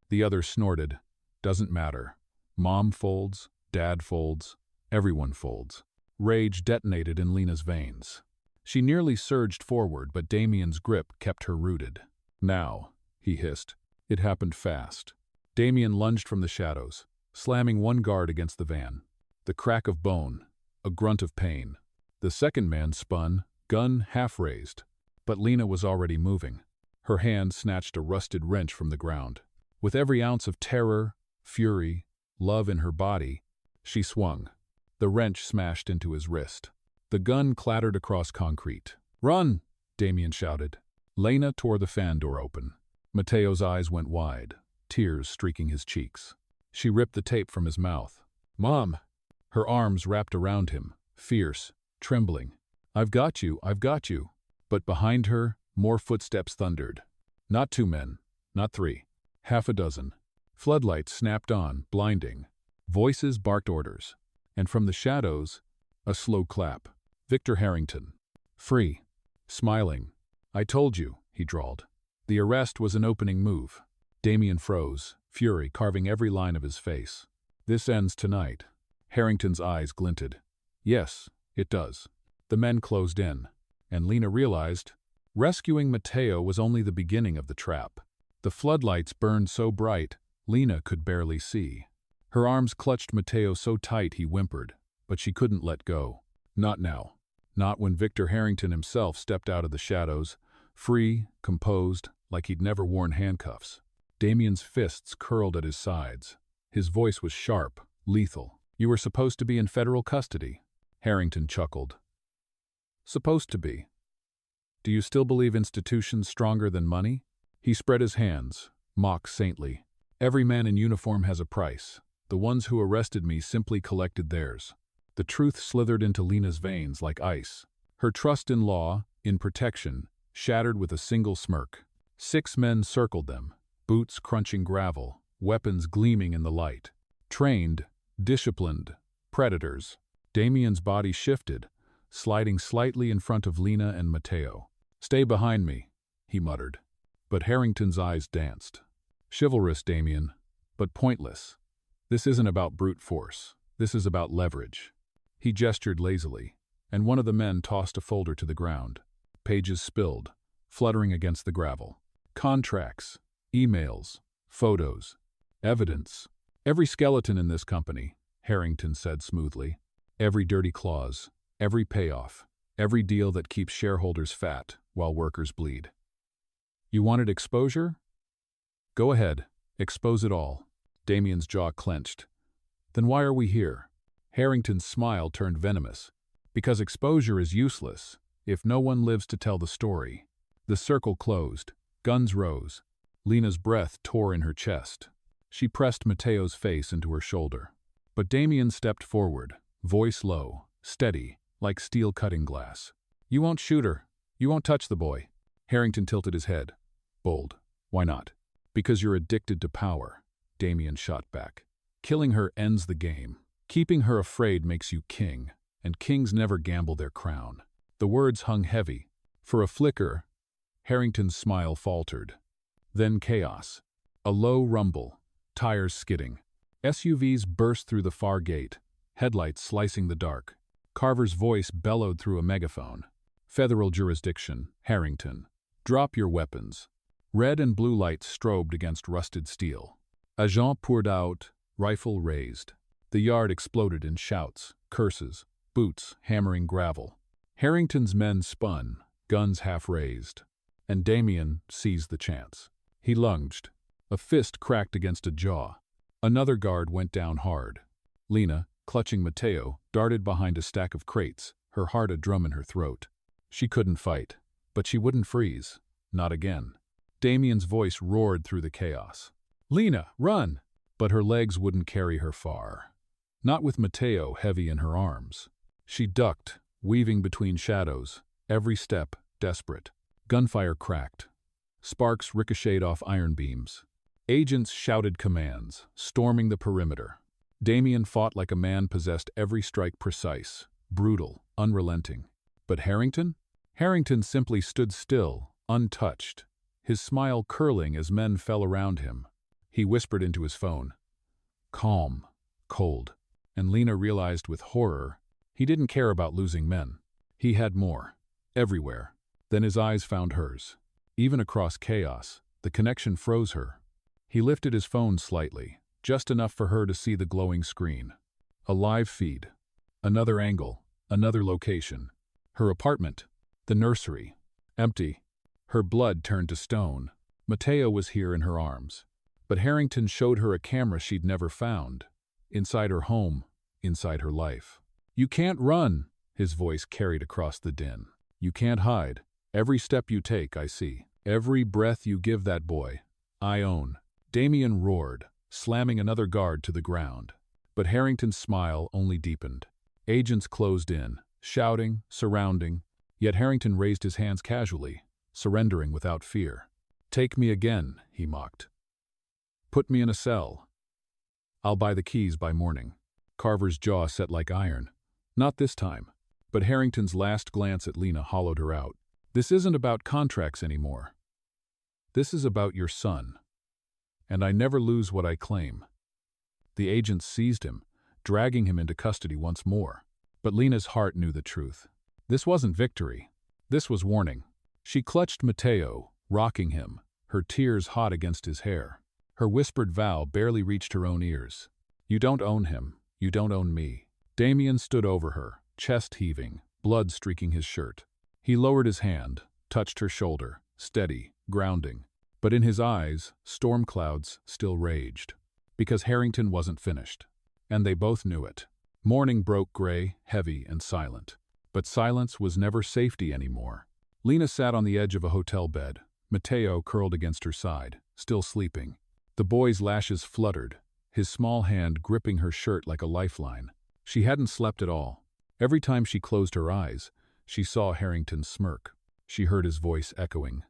The other snorted. Doesn't matter. Mom folds, Dad folds, everyone folds. Rage detonated in Lena's veins. She nearly surged forward, but Damien's grip kept her rooted. Now, he hissed. It happened fast. Damien lunged from the shadows, slamming one guard against the van. The crack of bone, a grunt of pain. The second man spun, gun half raised. But Lena was already moving. Her hand snatched a rusted wrench from the ground. With every ounce of terror, fury, love in her body, she swung. The wrench smashed into his wrist. The gun clattered across concrete. Run! Damien shouted. Lena tore the fan door open. Matteo's eyes went wide, tears streaking his cheeks. She ripped the tape from his mouth. Mom! Her arms wrapped around him, fierce, trembling. I've got you, I've got you. But behind her, more footsteps thundered. Not 2 men, not 3, half a dozen. Floodlights snapped on, blinding. Voices barked orders. And from the shadows, a slow clap. Victor Harrington. Free. Smiling. I told you, he drawled. The arrest was an opening move. Damien froze, fury carving every line of his face. This ends tonight. Harrington's eyes glinted. Yes, it does. The men closed in, and Lena realized rescuing Matteo was only the beginning of the trap. The floodlights burned so bright, Lena could barely see. Her arms clutched Matteo so tight he whimpered, but she couldn't let go. Not now. Not when Victor Harrington himself stepped out of the shadows, free, composed, like he'd never worn handcuffs. Damien's fists curled at his sides. His voice was sharp, lethal. You were supposed to be in federal custody. Harrington chuckled. Supposed to be. Do you still believe institutions stronger than money? He spread his hands, mock saintly. Every man in uniform has a price. The ones who arrested me simply collected theirs. The truth slithered into Lena's veins like ice. Her trust in law, in protection, shattered with a single smirk. 6 men circled them, boots crunching gravel, weapons gleaming in the light. Trained, disciplined, predators. Damien's body shifted, sliding slightly in front of Lena and Mateo. "Stay behind me," he muttered. But Harrington's eyes danced. "Chivalrous, Damien, but pointless. This isn't about brute force. This is about leverage." He gestured lazily, and one of the men tossed a folder to the ground. Pages spilled, fluttering against the gravel. Contracts, emails, photos, evidence. "Every skeleton in this company," Harrington said smoothly. "Every dirty clause, every payoff, every deal that keeps shareholders fat while workers bleed. You wanted exposure? Go ahead, expose it all." Damien's jaw clenched. "Then why are we here?" Harrington's smile turned venomous. "Because exposure is useless if no one lives to tell the story." The circle closed. Guns rose. Lena's breath tore in her chest. She pressed Mateo's face into her shoulder. But Damien stepped forward, voice low, steady, like steel cutting glass. "You won't shoot her. You won't touch the boy." Harrington tilted his head. "Bold. Why not?" "Because you're addicted to power," Damien shot back. "Killing her ends the game. Keeping her afraid makes you king, and kings never gamble their crown." The words hung heavy. For a flicker, Harrington's smile faltered. Then chaos. A low rumble, tires skidding. SUVs burst through the far gate, headlights slicing the dark. Carver's voice bellowed through a megaphone. "Federal jurisdiction, Harrington. Drop your weapons." Red and blue lights strobed against rusted steel. Agent poured out, rifle raised. The yard exploded in shouts, curses, boots hammering gravel. Harrington's men spun, guns half raised. And Damien seized the chance. He lunged. A fist cracked against a jaw. Another guard went down hard. Lena, clutching Mateo, darted behind a stack of crates, her heart a drum in her throat. She couldn't fight, but she wouldn't freeze. Not again. Damien's voice roared through the chaos. "Lena, run!" But her legs wouldn't carry her far. Not with Mateo heavy in her arms. She ducked, weaving between shadows, every step desperate. Gunfire cracked. Sparks ricocheted off iron beams. Agents shouted commands, storming the perimeter. Damien fought like a man possessed, every strike precise, brutal, unrelenting. But Harrington? Harrington simply stood still, untouched, his smile curling as men fell around him. He whispered into his phone. Calm, cold. And Lena realized with horror he didn't care about losing men. He had more. Everywhere. Then his eyes found hers. Even across chaos, the connection froze her. He lifted his phone slightly, just enough for her to see the glowing screen. A live feed. Another angle. Another location. Her apartment. The nursery. Empty. Her blood turned to stone. Mateo was here in her arms. But Harrington showed her a camera she'd never found. Inside her home. Inside her life. "You can't run," his voice carried across the din. "You can't hide. Every step you take, I see. Every breath you give that boy, I own." Damien roared, slamming another guard to the ground. But Harrington's smile only deepened. Agents closed in, shouting, surrounding. Yet Harrington raised his hands casually, surrendering without fear. "Take me again," he mocked. "Put me in a cell. I'll buy the keys by morning." Carver's jaw set like iron. Not this time. But Harrington's last glance at Lena hollowed her out. "This isn't about contracts anymore. This is about your son. And I never lose what I claim." The agents seized him, dragging him into custody once more. But Lena's heart knew the truth. This wasn't victory. This was warning. She clutched Mateo, rocking him, her tears hot against his hair. Her whispered vow barely reached her own ears. "You don't own him. You don't own me." Damien stood over her, chest heaving, blood streaking his shirt. He lowered his hand, touched her shoulder, steady, grounding. But in his eyes, storm clouds still raged. Because Harrington wasn't finished. And they both knew it. Morning broke gray, heavy, and silent. But silence was never safety anymore. Lena sat on the edge of a hotel bed, Mateo curled against her side, still sleeping. The boy's lashes fluttered, his small hand gripping her shirt like a lifeline. She hadn't slept at all. Every time she closed her eyes, she saw Harrington's smirk. She heard his voice echoing,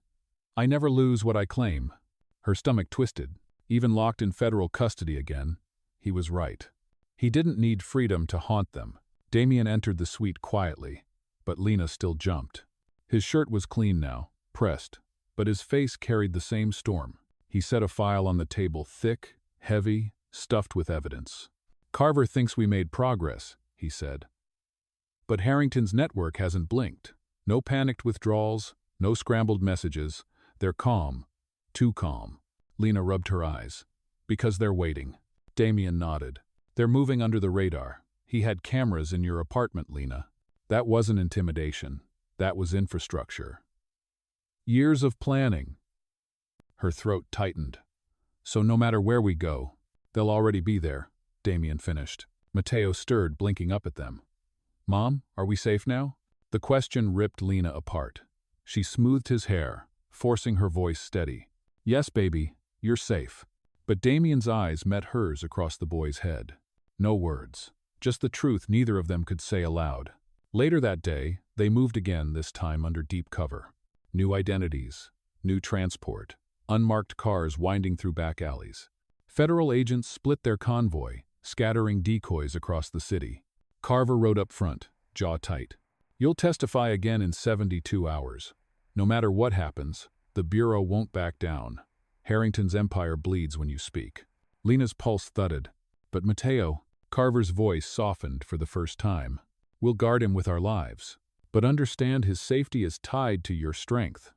"I never lose what I claim." Her stomach twisted. Even locked in federal custody again, he was right. He didn't need freedom to haunt them. Damien entered the suite quietly, but Lena still jumped. His shirt was clean now, pressed, but his face carried the same storm. He set a file on the table, thick, heavy, stuffed with evidence. "Carver thinks we made progress," he said. But Harrington's network hasn't blinked. No panicked withdrawals, no scrambled messages. They're calm. Too calm. Lena rubbed her eyes. "Because they're waiting." Damien nodded. "They're moving under the radar. He had cameras in your apartment, Lena. That wasn't intimidation. That was infrastructure. Years of planning." Her throat tightened. "So no matter where we go, they'll already be there," Damien finished. Mateo stirred, blinking up at them. "Mom, are we safe now?" The question ripped Lena apart. She smoothed his hair, forcing her voice steady. "Yes, baby, you're safe." But Damien's eyes met hers across the boy's head. No words, just the truth neither of them could say aloud. Later that day, they moved again, this time under deep cover. New identities, new transport, unmarked cars winding through back alleys. Federal agents split their convoy, scattering decoys across the city. Carver rode up front, jaw tight. "You'll testify again in 72 hours. No matter what happens, the Bureau won't back down. Harrington's empire bleeds when you speak." Lena's pulse thudded. "But Mateo," Carver's voice softened for the first time, "we'll guard him with our lives. But understand his safety is tied to your strength.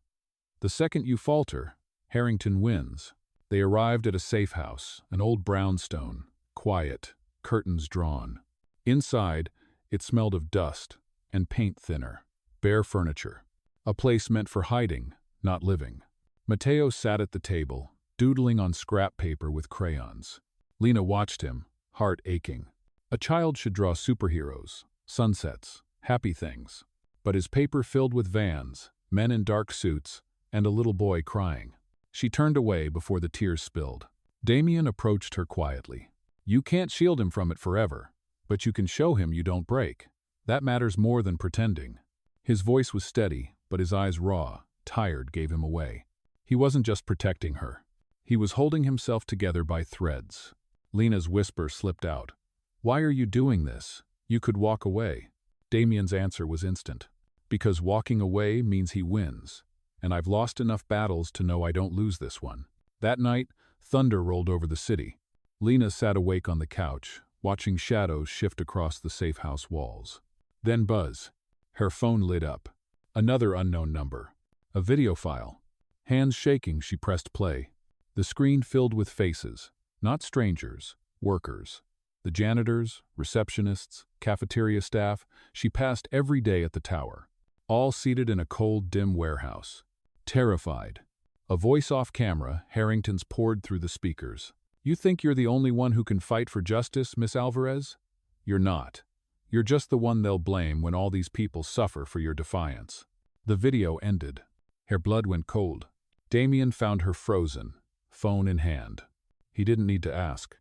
The second you falter, Harrington wins." They arrived at a safe house, an old brownstone, quiet, curtains drawn. Inside, it smelled of dust and paint thinner, bare furniture. A place meant for hiding, not living. Mateo sat at the table, doodling on scrap paper with crayons. Lena watched him, heart aching. A child should draw superheroes, sunsets, happy things. But his paper filled with vans, men in dark suits, and a little boy crying. She turned away before the tears spilled. Damien approached her quietly. "You can't shield him from it forever, but you can show him you don't break. That matters more than pretending." His voice was steady, but his eyes raw, tired, gave him away. He wasn't just protecting her. He was holding himself together by threads. Lena's whisper slipped out. "Why are you doing this? You could walk away." Damien's answer was instant. "Because walking away means he wins, and I've lost enough battles to know I don't lose this one." That night, thunder rolled over the city. Lena sat awake on the couch, watching shadows shift across the safe house walls. Then buzz. Her phone lit up. Another unknown number. A video file. Hands shaking, she pressed play. The screen filled with faces, not strangers, workers. The janitors, receptionists, cafeteria staff she passed every day at the tower. All seated in a cold, dim warehouse. Terrified. A voice off camera, Harrington's poured through the speakers. "You think you're the only one who can fight for justice, Miss Alvarez? You're not. You're just the one they'll blame when all these people suffer for your defiance." The video ended. Her blood went cold. Damien found her frozen, phone in hand. He didn't need to ask.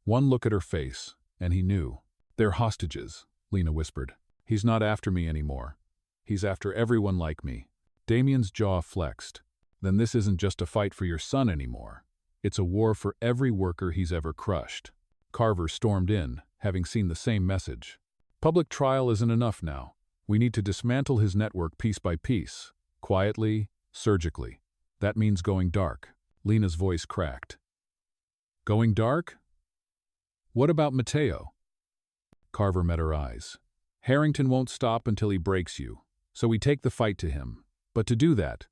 One look at her face, and he knew. "They're hostages," Lena whispered. "He's not after me anymore. He's after everyone like me." Damien's jaw flexed. "Then this isn't just a fight for your son anymore. It's a war for every worker he's ever crushed." Carver stormed in, having seen the same message. "Public trial isn't enough now. We need to dismantle his network piece by piece, quietly, surgically. That means going dark." Lena's voice cracked. "Going dark? What about Mateo?" Carver met her eyes. "Harrington won't stop until he breaks you, so we take the fight to him. But to do that,"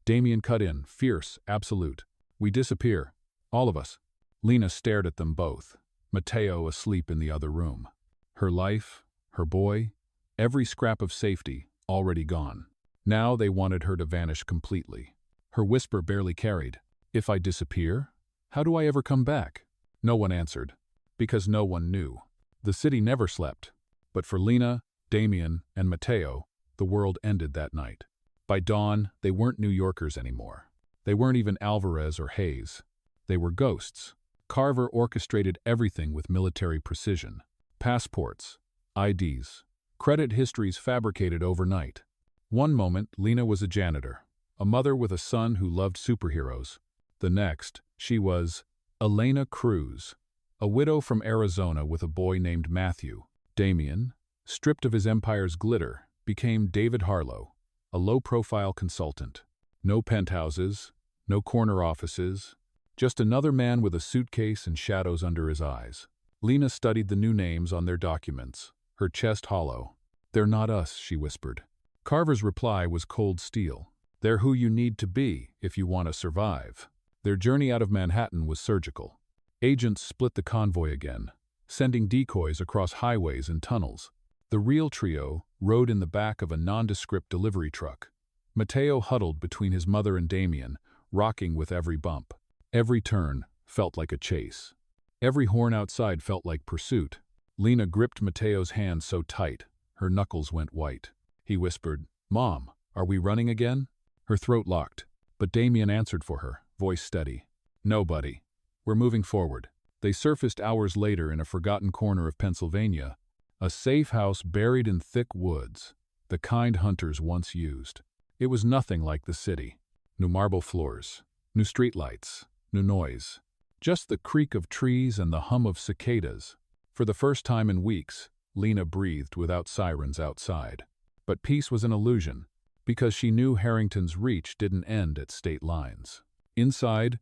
Damien cut in, fierce, absolute, "we disappear. All of us." Lena stared at them both, Mateo asleep in the other room. Her life, her boy, every scrap of safety, already gone. Now they wanted her to vanish completely. Her whisper barely carried. "If I disappear, how do I ever come back?" No one answered, because no one knew. The city never slept. But for Lena, Damien, and Mateo, the world ended that night. By dawn, they weren't New Yorkers anymore. They weren't even Alvarez or Hayes. They were ghosts. Carver orchestrated everything with military precision. Passports, IDs, credit histories fabricated overnight. One moment, Lena was a janitor, a mother with a son who loved superheroes. The next, she was Elena Cruz, a widow from Arizona with a boy named Matthew. Damien, stripped of his empire's glitter, became David Harlow, a low-profile consultant. No penthouses, no corner offices, just another man with a suitcase and shadows under his eyes. Lena studied the new names on their documents, her chest hollow. "They're not us," she whispered. Carver's reply was cold steel. "They're who you need to be if you want to survive." Their journey out of Manhattan was surgical. Agents split the convoy again, sending decoys across highways and tunnels. The real trio rode in the back of a nondescript delivery truck. Mateo huddled between his mother and Damien, rocking with every bump. Every turn felt like a chase. Every horn outside felt like pursuit. Lena gripped Mateo's hand so tight, her knuckles went white. He whispered, "Mom, are we running again?" Her throat locked, but Damien answered for her, voice steady. "No, buddy. We're moving forward." They surfaced hours later in a forgotten corner of Pennsylvania, a safe house buried in thick woods, the kind hunters once used. It was nothing like the city. New marble floors, new streetlights, new noise. Just the creak of trees and the hum of cicadas. For the first time in weeks, Lena breathed without sirens outside. But peace was an illusion, because she knew Harrington's reach didn't end at state lines. Inside,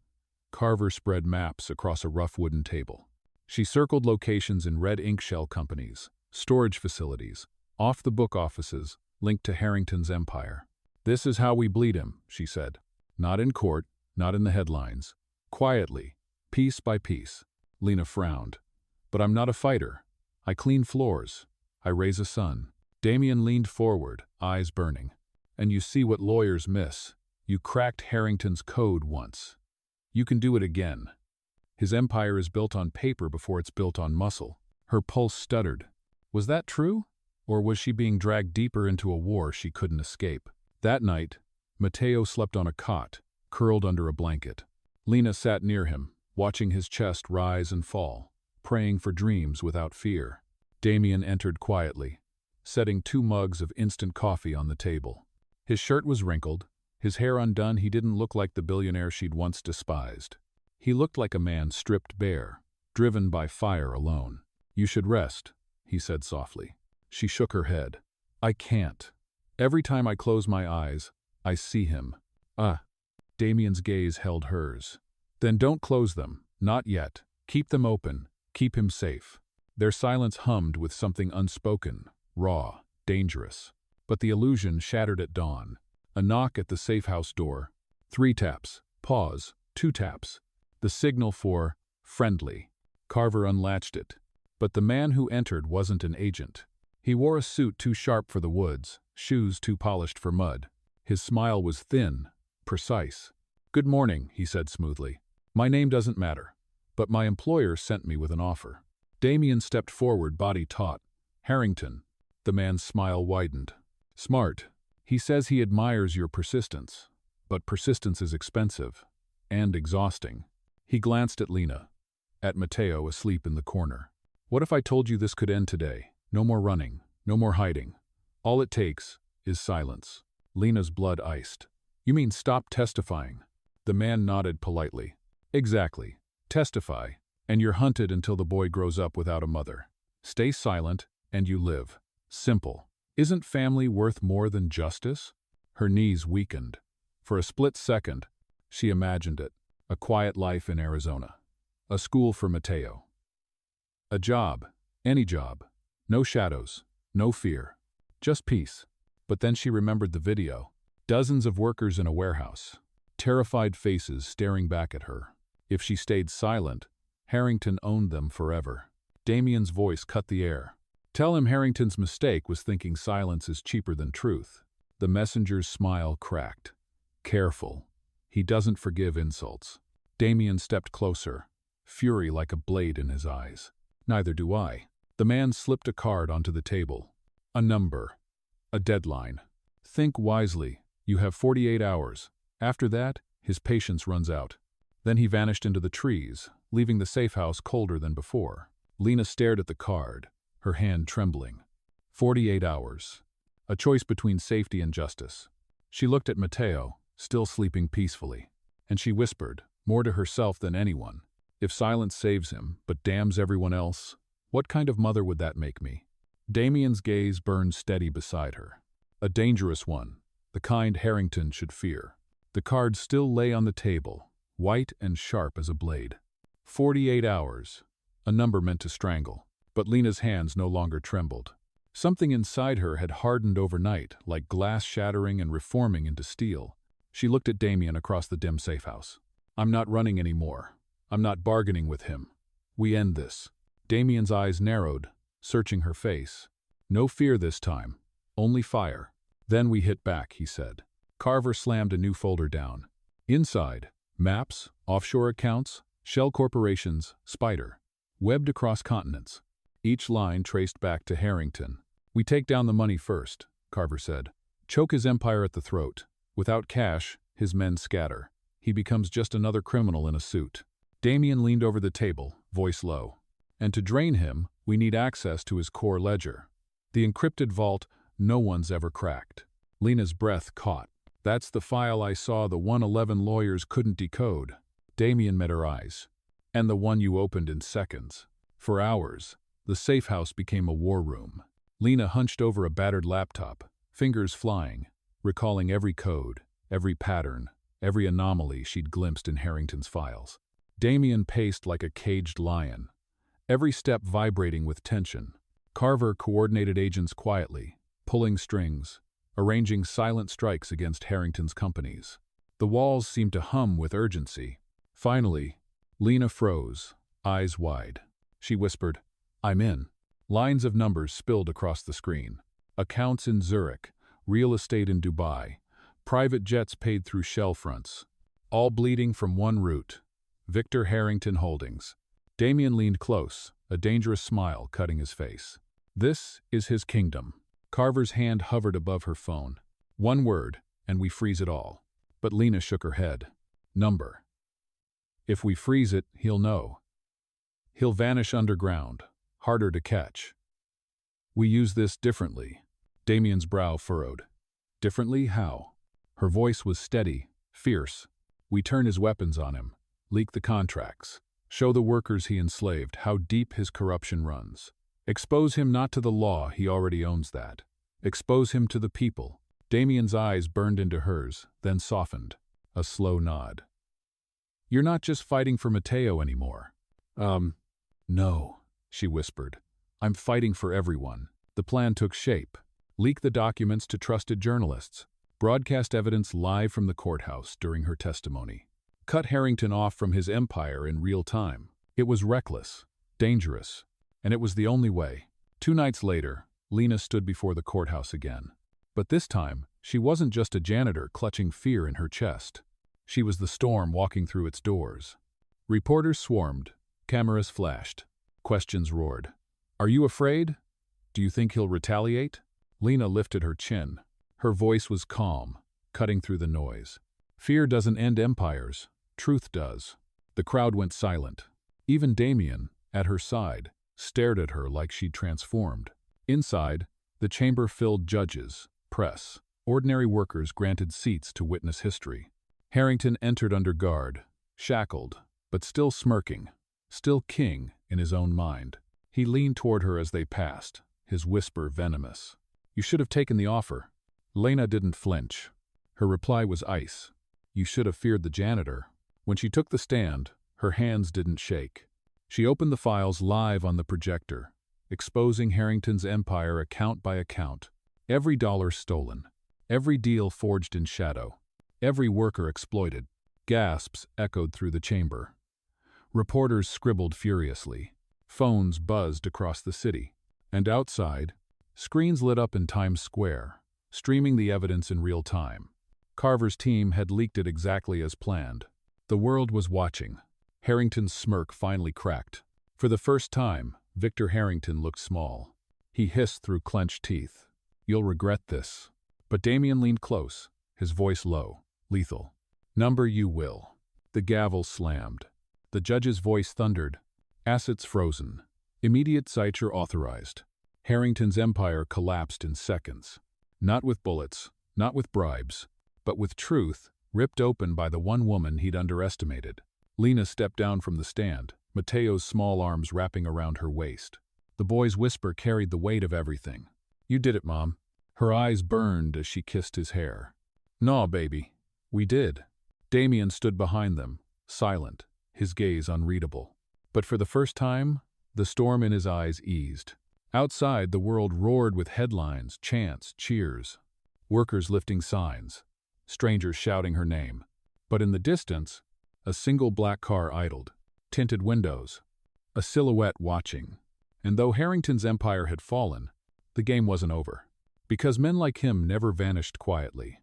Carver spread maps across a rough wooden table. She circled locations in red ink shell companies, storage facilities, off-the-book offices linked to Harrington's empire. "This is how we bleed him," she said. "Not in court, not in the headlines. Quietly, piece by piece." Lena frowned. "But I'm not a fighter. I clean floors. I raise a son." Damien leaned forward, eyes burning. "And you see what lawyers miss. You cracked Harrington's code once. You can do it again. His empire is built on paper before it's built on muscle." Her pulse stuttered. Was that true? Or was she being dragged deeper into a war she couldn't escape? That night, Mateo slept on a cot, curled under a blanket. Lena sat near him, watching his chest rise and fall, praying for dreams without fear. Damien entered quietly, setting 2 mugs of instant coffee on the table. His shirt was wrinkled, his hair undone. He didn't look like the billionaire she'd once despised. He looked like a man stripped bare, driven by fire alone. "You should rest," he said softly. She shook her head. "I can't. Every time I close my eyes, I see him." Damien's gaze held hers. "Then don't close them, not yet. Keep them open, keep him safe." Their silence hummed with something unspoken, raw, dangerous. But the illusion shattered at dawn. A knock at the safe house door. 3 taps. Pause. 2 taps. The signal for friendly. Carver unlatched it. But the man who entered wasn't an agent. He wore a suit too sharp for the woods, shoes too polished for mud. His smile was thin, precise. "Good morning," he said smoothly. "My name doesn't matter, but my employer sent me with an offer." Damien stepped forward, body taut. "Harrington." The man's smile widened. "Smart. He says he admires your persistence. But persistence is expensive. And exhausting." He glanced at Lena, at Mateo asleep in the corner. "What if I told you this could end today? No more running, no more hiding. All it takes is silence." Lena's blood iced. "You mean stop testifying?" The man nodded politely. "Exactly. Testify, and you're hunted until the boy grows up without a mother. Stay silent, and you live. Simple. Isn't family worth more than justice?" Her knees weakened. For a split second, she imagined it. A quiet life in Arizona. A school for Mateo. A job. Any job. No shadows. No fear. Just peace. But then she remembered the video. Dozens of workers in a warehouse. Terrified faces staring back at her. If she stayed silent, Harrington owned them forever. Damien's voice cut the air. "Tell him Harrington's mistake was thinking silence is cheaper than truth." The messenger's smile cracked. "Careful. He doesn't forgive insults." Damien stepped closer, fury like a blade in his eyes. "Neither do I." The man slipped a card onto the table. A number. A deadline. "Think wisely. You have 48 hours. After that, his patience runs out." Then he vanished into the trees, leaving the safe house colder than before. Lena stared at the card, her hand trembling. 48 hours. A choice between safety and justice. She looked at Matteo, still sleeping peacefully, and she whispered, more to herself than anyone, if silence saves him, but damns everyone else, what kind of mother would that make me? Damien's gaze burned steady beside her. A dangerous one, the kind Harrington should fear. The card still lay on the table, white and sharp as a blade. 48 hours, a number meant to strangle, but Lena's hands no longer trembled. Something inside her had hardened overnight, like glass shattering and reforming into steel. She looked at Damien across the dim safe house. I'm not running anymore. I'm not bargaining with him. We end this. Damien's eyes narrowed, searching her face. No fear this time, only fire. Then we hit back, he said. Carver slammed a new folder down. Inside, maps, offshore accounts, shell corporations, spider, webbed across continents. Each line traced back to Harrington. We take down the money first, Carver said. Choke his empire at the throat. Without cash, his men scatter. He becomes just another criminal in a suit. Damien leaned over the table, voice low. And to drain him, we need access to his core ledger. The encrypted vault no one's ever cracked. Lena's breath caught. That's the file I saw the 111 lawyers couldn't decode. Damien met her eyes. And the one you opened in seconds. For hours, the safe house became a war room. Lena hunched over a battered laptop, fingers flying, recalling every code, every pattern, every anomaly she'd glimpsed in Harrington's files. Damien paced like a caged lion, every step vibrating with tension. Carver coordinated agents quietly, pulling strings, arranging silent strikes against Harrington's companies. The walls seemed to hum with urgency. Finally, Lena froze, eyes wide. She whispered, I'm in. Lines of numbers spilled across the screen. Accounts in Zurich, real estate in Dubai, private jets paid through shell fronts. All bleeding from one root. Victor Harrington Holdings. Damien leaned close, a dangerous smile cutting his face. This is his kingdom. Carver's hand hovered above her phone. One word, and we freeze it all. But Lena shook her head. Number. If we freeze it, he'll know. He'll vanish underground, harder to catch. We use this differently. Damien's brow furrowed. Differently? How? Her voice was steady, fierce. We turn his weapons on him, leak the contracts, show the workers he enslaved how deep his corruption runs. Expose him not to the law, he already owns that. Expose him to the people. Damien's eyes burned into hers, then softened. A slow nod. You're not just fighting for Matteo anymore. No, she whispered. I'm fighting for everyone. The plan took shape. Leak the documents to trusted journalists. Broadcast evidence live from the courthouse during her testimony. Cut Harrington off from his empire in real time. It was reckless, dangerous, and it was the only way. 2 nights later, Lena stood before the courthouse again. But this time, she wasn't just a janitor clutching fear in her chest. She was the storm walking through its doors. Reporters swarmed. Cameras flashed. Questions roared. Are you afraid? Do you think he'll retaliate? Lena lifted her chin. Her voice was calm, cutting through the noise. Fear doesn't end empires. Truth does. The crowd went silent. Even Damien, at her side, stared at her like she'd transformed. Inside, the chamber filled judges, press, ordinary workers granted seats to witness history. Harrington entered under guard, shackled, but still smirking, still king in his own mind. He leaned toward her as they passed, his whisper venomous. You should have taken the offer. Lena didn't flinch. Her reply was ice. You should have feared the janitor. When she took the stand, her hands didn't shake. She opened the files live on the projector, exposing Harrington's empire account by account. Every dollar stolen. Every deal forged in shadow. Every worker exploited. Gasps echoed through the chamber. Reporters scribbled furiously. Phones buzzed across the city. And outside, screens lit up in Times Square, streaming the evidence in real time. Carver's team had leaked it exactly as planned. The world was watching. Harrington's smirk finally cracked. For the first time, Victor Harrington looked small. He hissed through clenched teeth. You'll regret this. But Damien leaned close, his voice low, lethal. Number you will. The gavel slammed. The judge's voice thundered. Assets frozen. Immediate seizure authorized. Harrington's empire collapsed in seconds. Not with bullets, not with bribes, but with truth ripped open by the one woman he'd underestimated. Lena stepped down from the stand, Mateo's small arms wrapping around her waist. The boy's whisper carried the weight of everything. "You did it, Mom." Her eyes burned as she kissed his hair. "No, baby. We did." Damien stood behind them, silent, his gaze unreadable. But for the first time, the storm in his eyes eased. Outside, the world roared with headlines, chants, cheers. Workers lifting signs. Strangers shouting her name. But in the distance, a single black car idled. Tinted windows. A silhouette watching. And though Harrington's empire had fallen, the game wasn't over. Because men like him never vanished quietly.